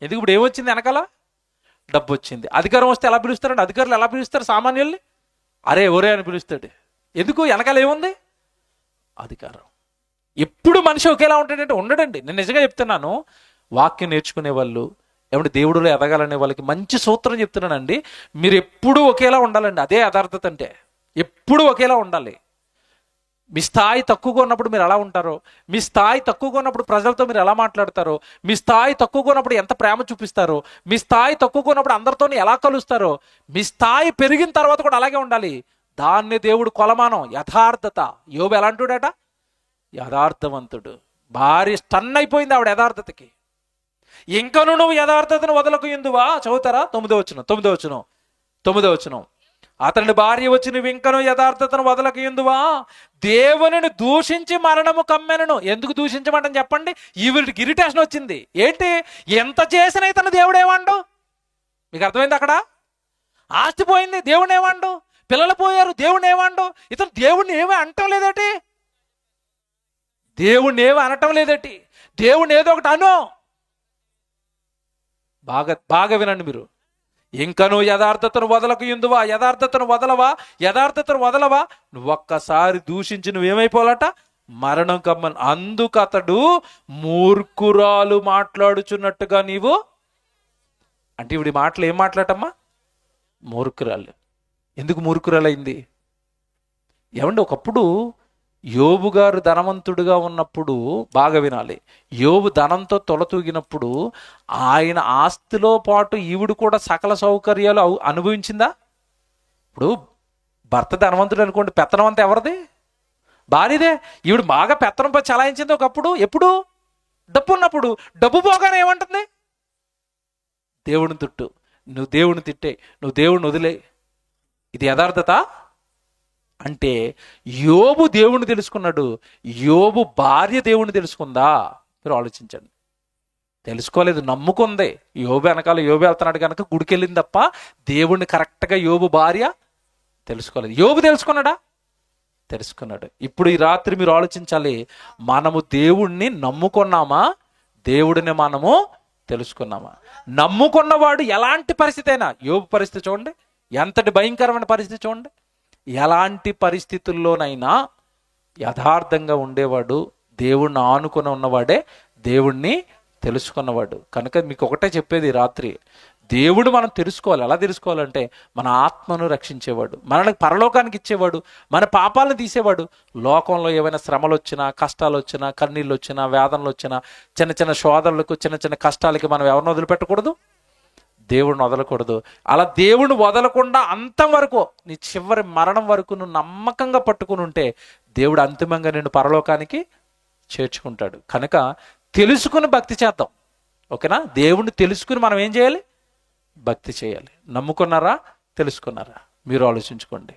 ఎందుకు? ఇప్పుడు ఏమొచ్చింది వెనకాల? డబ్బు వచ్చింది. అధికారం వస్తే ఎలా పిలుస్తారండి? అధికారులు ఎలా పిలుస్తారు సామాన్యుల్ని? అరే ఒరే అని పిలుస్తాడు. ఎందుకు? వెనకాల ఏముంది? అధికారం. ఎప్పుడు మనిషి ఒకేలా ఉంటాడంటే ఉండడండి. నేను నిజంగా చెప్తున్నాను. వాక్యం నేర్చుకునే వాళ్ళు, ఏమంటే దేవుడిలో ఎదగాలనే వాళ్ళకి మంచి సూత్రం చెప్తున్నానండి. మీరు ఎప్పుడూ ఒకేలా ఉండాలండి. అదే యథార్థత అంటే. ఎప్పుడు ఒకేలా ఉండాలి. మీ స్థాయి తక్కువగా ఉన్నప్పుడు మీరు ఎలా ఉంటారో, మీ స్థాయి తక్కువగా ఉన్నప్పుడు ప్రజలతో మీరు ఎలా మాట్లాడతారో, మీ స్థాయి తక్కువగా ఉన్నప్పుడు ఎంత ప్రేమ చూపిస్తారో, మీ స్థాయి తక్కువగా ఉన్నప్పుడు అందరితో ఎలా కలుస్తారో, మీ స్థాయి పెరిగిన తర్వాత కూడా అలాగే ఉండాలి. దాన్ని దేవుడు కొలమానం యథార్థత. యోబు ఎలాంటివాడట? యథార్థవంతుడు. భార్య స్టన్ అయిపోయింది ఆవిడ యథార్థతకి. ఇంకను నువ్వు యథార్థతను వదలకు ఎందువా? చదువుతారా? 9వ వచనం. అతని భార్య వచ్చి నువ్వు ఇంకను యథార్థతను వదలకు ఎందువా? దేవునిని దూషించి మరణము కమ్మెనను. ఎందుకు దూషించమంటని చెప్పండి? వీడికి ఇరిటేషన్ వచ్చింది. ఏంటి? ఎంత చేసిన ఇతను దేవుడు ఏమండు? మీకు అర్థమైంది? అక్కడ ఆస్తి పోయింది, దేవుడు ఏమండు? పిల్లలు పోయారు, దేవుడు ఏమండు? ఇతను దేవుడిని ఏమీ అనటం లేదటి. దేవుణ్ణి ఏమీ అనటం లేదటి. దేవుణ్ణి ఏదో ఒకటి అను. బాగా వినండి మీరు. ఇంకను యథార్థతను వదలకు ఎందువా? యథార్థతను వదలవా? నువ్వు ఒక్కసారి దూషించి నువ్వేమైపోవాలట? మరణం కమ్మను. అందుకు అతడు మూర్ఖురాలు మాట్లాడుచున్నట్టుగా నీవు అంటే, ఇవిడి మాటలు ఏం మాట్లాడటమ్మా? మూర్ఖురాలు. ఎందుకు మూర్ఖురాలు అయింది? ఏమండి, ఒకప్పుడు యోబు గారు ధనవంతుడిగా ఉన్నప్పుడు, బాగా వినాలి, యోబు ధనంతో తొలతూగినప్పుడు ఆయన ఆస్తిలో పాటు ఈవిడు కూడా సకల సౌకర్యాలు అనుభవించిందా? ఇప్పుడు భర్త ధనవంతుడు అనుకోండి, పెత్తనం అంతా ఎవరిది? భార్యదే. ఈవిడ బాగా పెత్తనం చలాయించింది ఒకప్పుడు. ఎప్పుడు? డబ్బు ఉన్నప్పుడు. డబ్బు పోగానే ఏమంటుంది? దేవుడిని తిట్టు, నువ్వు దేవుడిని తిట్టే, నువ్వు దేవుడిని వదిలే. ఇది యథార్థత అంటే. యోబు దేవుణ్ణి తెలుసుకున్నాడు. యోబు భార్య దేవుణ్ణి తెలుసుకుందా? మీరు ఆలోచించండి. తెలుసుకోలేదు, నమ్ముకుంది. యోబు వెనకాల యోబు వెళ్తున్నాడు కనుక గుడికి వెళ్ళింది తప్ప దేవుణ్ణి కరెక్ట్గా యోబు భార్య తెలుసుకోలేదు. యోబు తెలుసుకున్నాడా? తెలుసుకున్నాడు. ఇప్పుడు ఈ రాత్రి మీరు ఆలోచించాలి. మనము దేవుణ్ణి నమ్ముకున్నామా? దేవుడిని మనము తెలుసుకున్నామా? నమ్ముకున్నవాడు ఎలాంటి పరిస్థితి అయినా, యోబు పరిస్థితి చూడండి, ఎంతటి భయంకరమైన పరిస్థితి చూడండి. ఎలాంటి పరిస్థితుల్లోనైనా యథార్థంగా ఉండేవాడు, దేవుణ్ణి ఆనుకొని ఉన్నవాడే దేవుణ్ణి తెలుసుకున్నవాడు. కనుక మీకు ఒకటే చెప్పేది రాత్రి, దేవుడు మనం తెలుసుకోవాలి. ఎలా తెలుసుకోవాలంటే, మన ఆత్మను రక్షించేవాడు, మనల్ని పరలోకానికి ఇచ్చేవాడు, మన పాపాలను తీసేవాడు. లోకంలో ఏమైనా శ్రమలు వచ్చినా, కష్టాలు వచ్చినా, కన్నీళ్ళు వచ్చినా, వేదనలు వచ్చినా, చిన్న చిన్న శోధనలకు, చిన్న చిన్న కష్టాలకి మనం ఎవరిని వదిలిపెట్టకూడదు? దేవుడిని వదలకూడదు. అలా దేవుడిని వదలకుండా అంతం వరకు, నీ చివరి మరణం వరకు నువ్వు నమ్మకంగా పట్టుకుని ఉంటే దేవుడు అంతిమంగా నిన్ను పరలోకానికి చేర్చుకుంటాడు. కనుక తెలుసుకుని భక్తి చేద్దాం. ఓకేనా? దేవుణ్ణి తెలుసుకుని మనం ఏం చేయాలి? భక్తి చేయాలి. నమ్ముకున్నారా? తెలుసుకున్నారా? మీరు ఆలోచించుకోండి.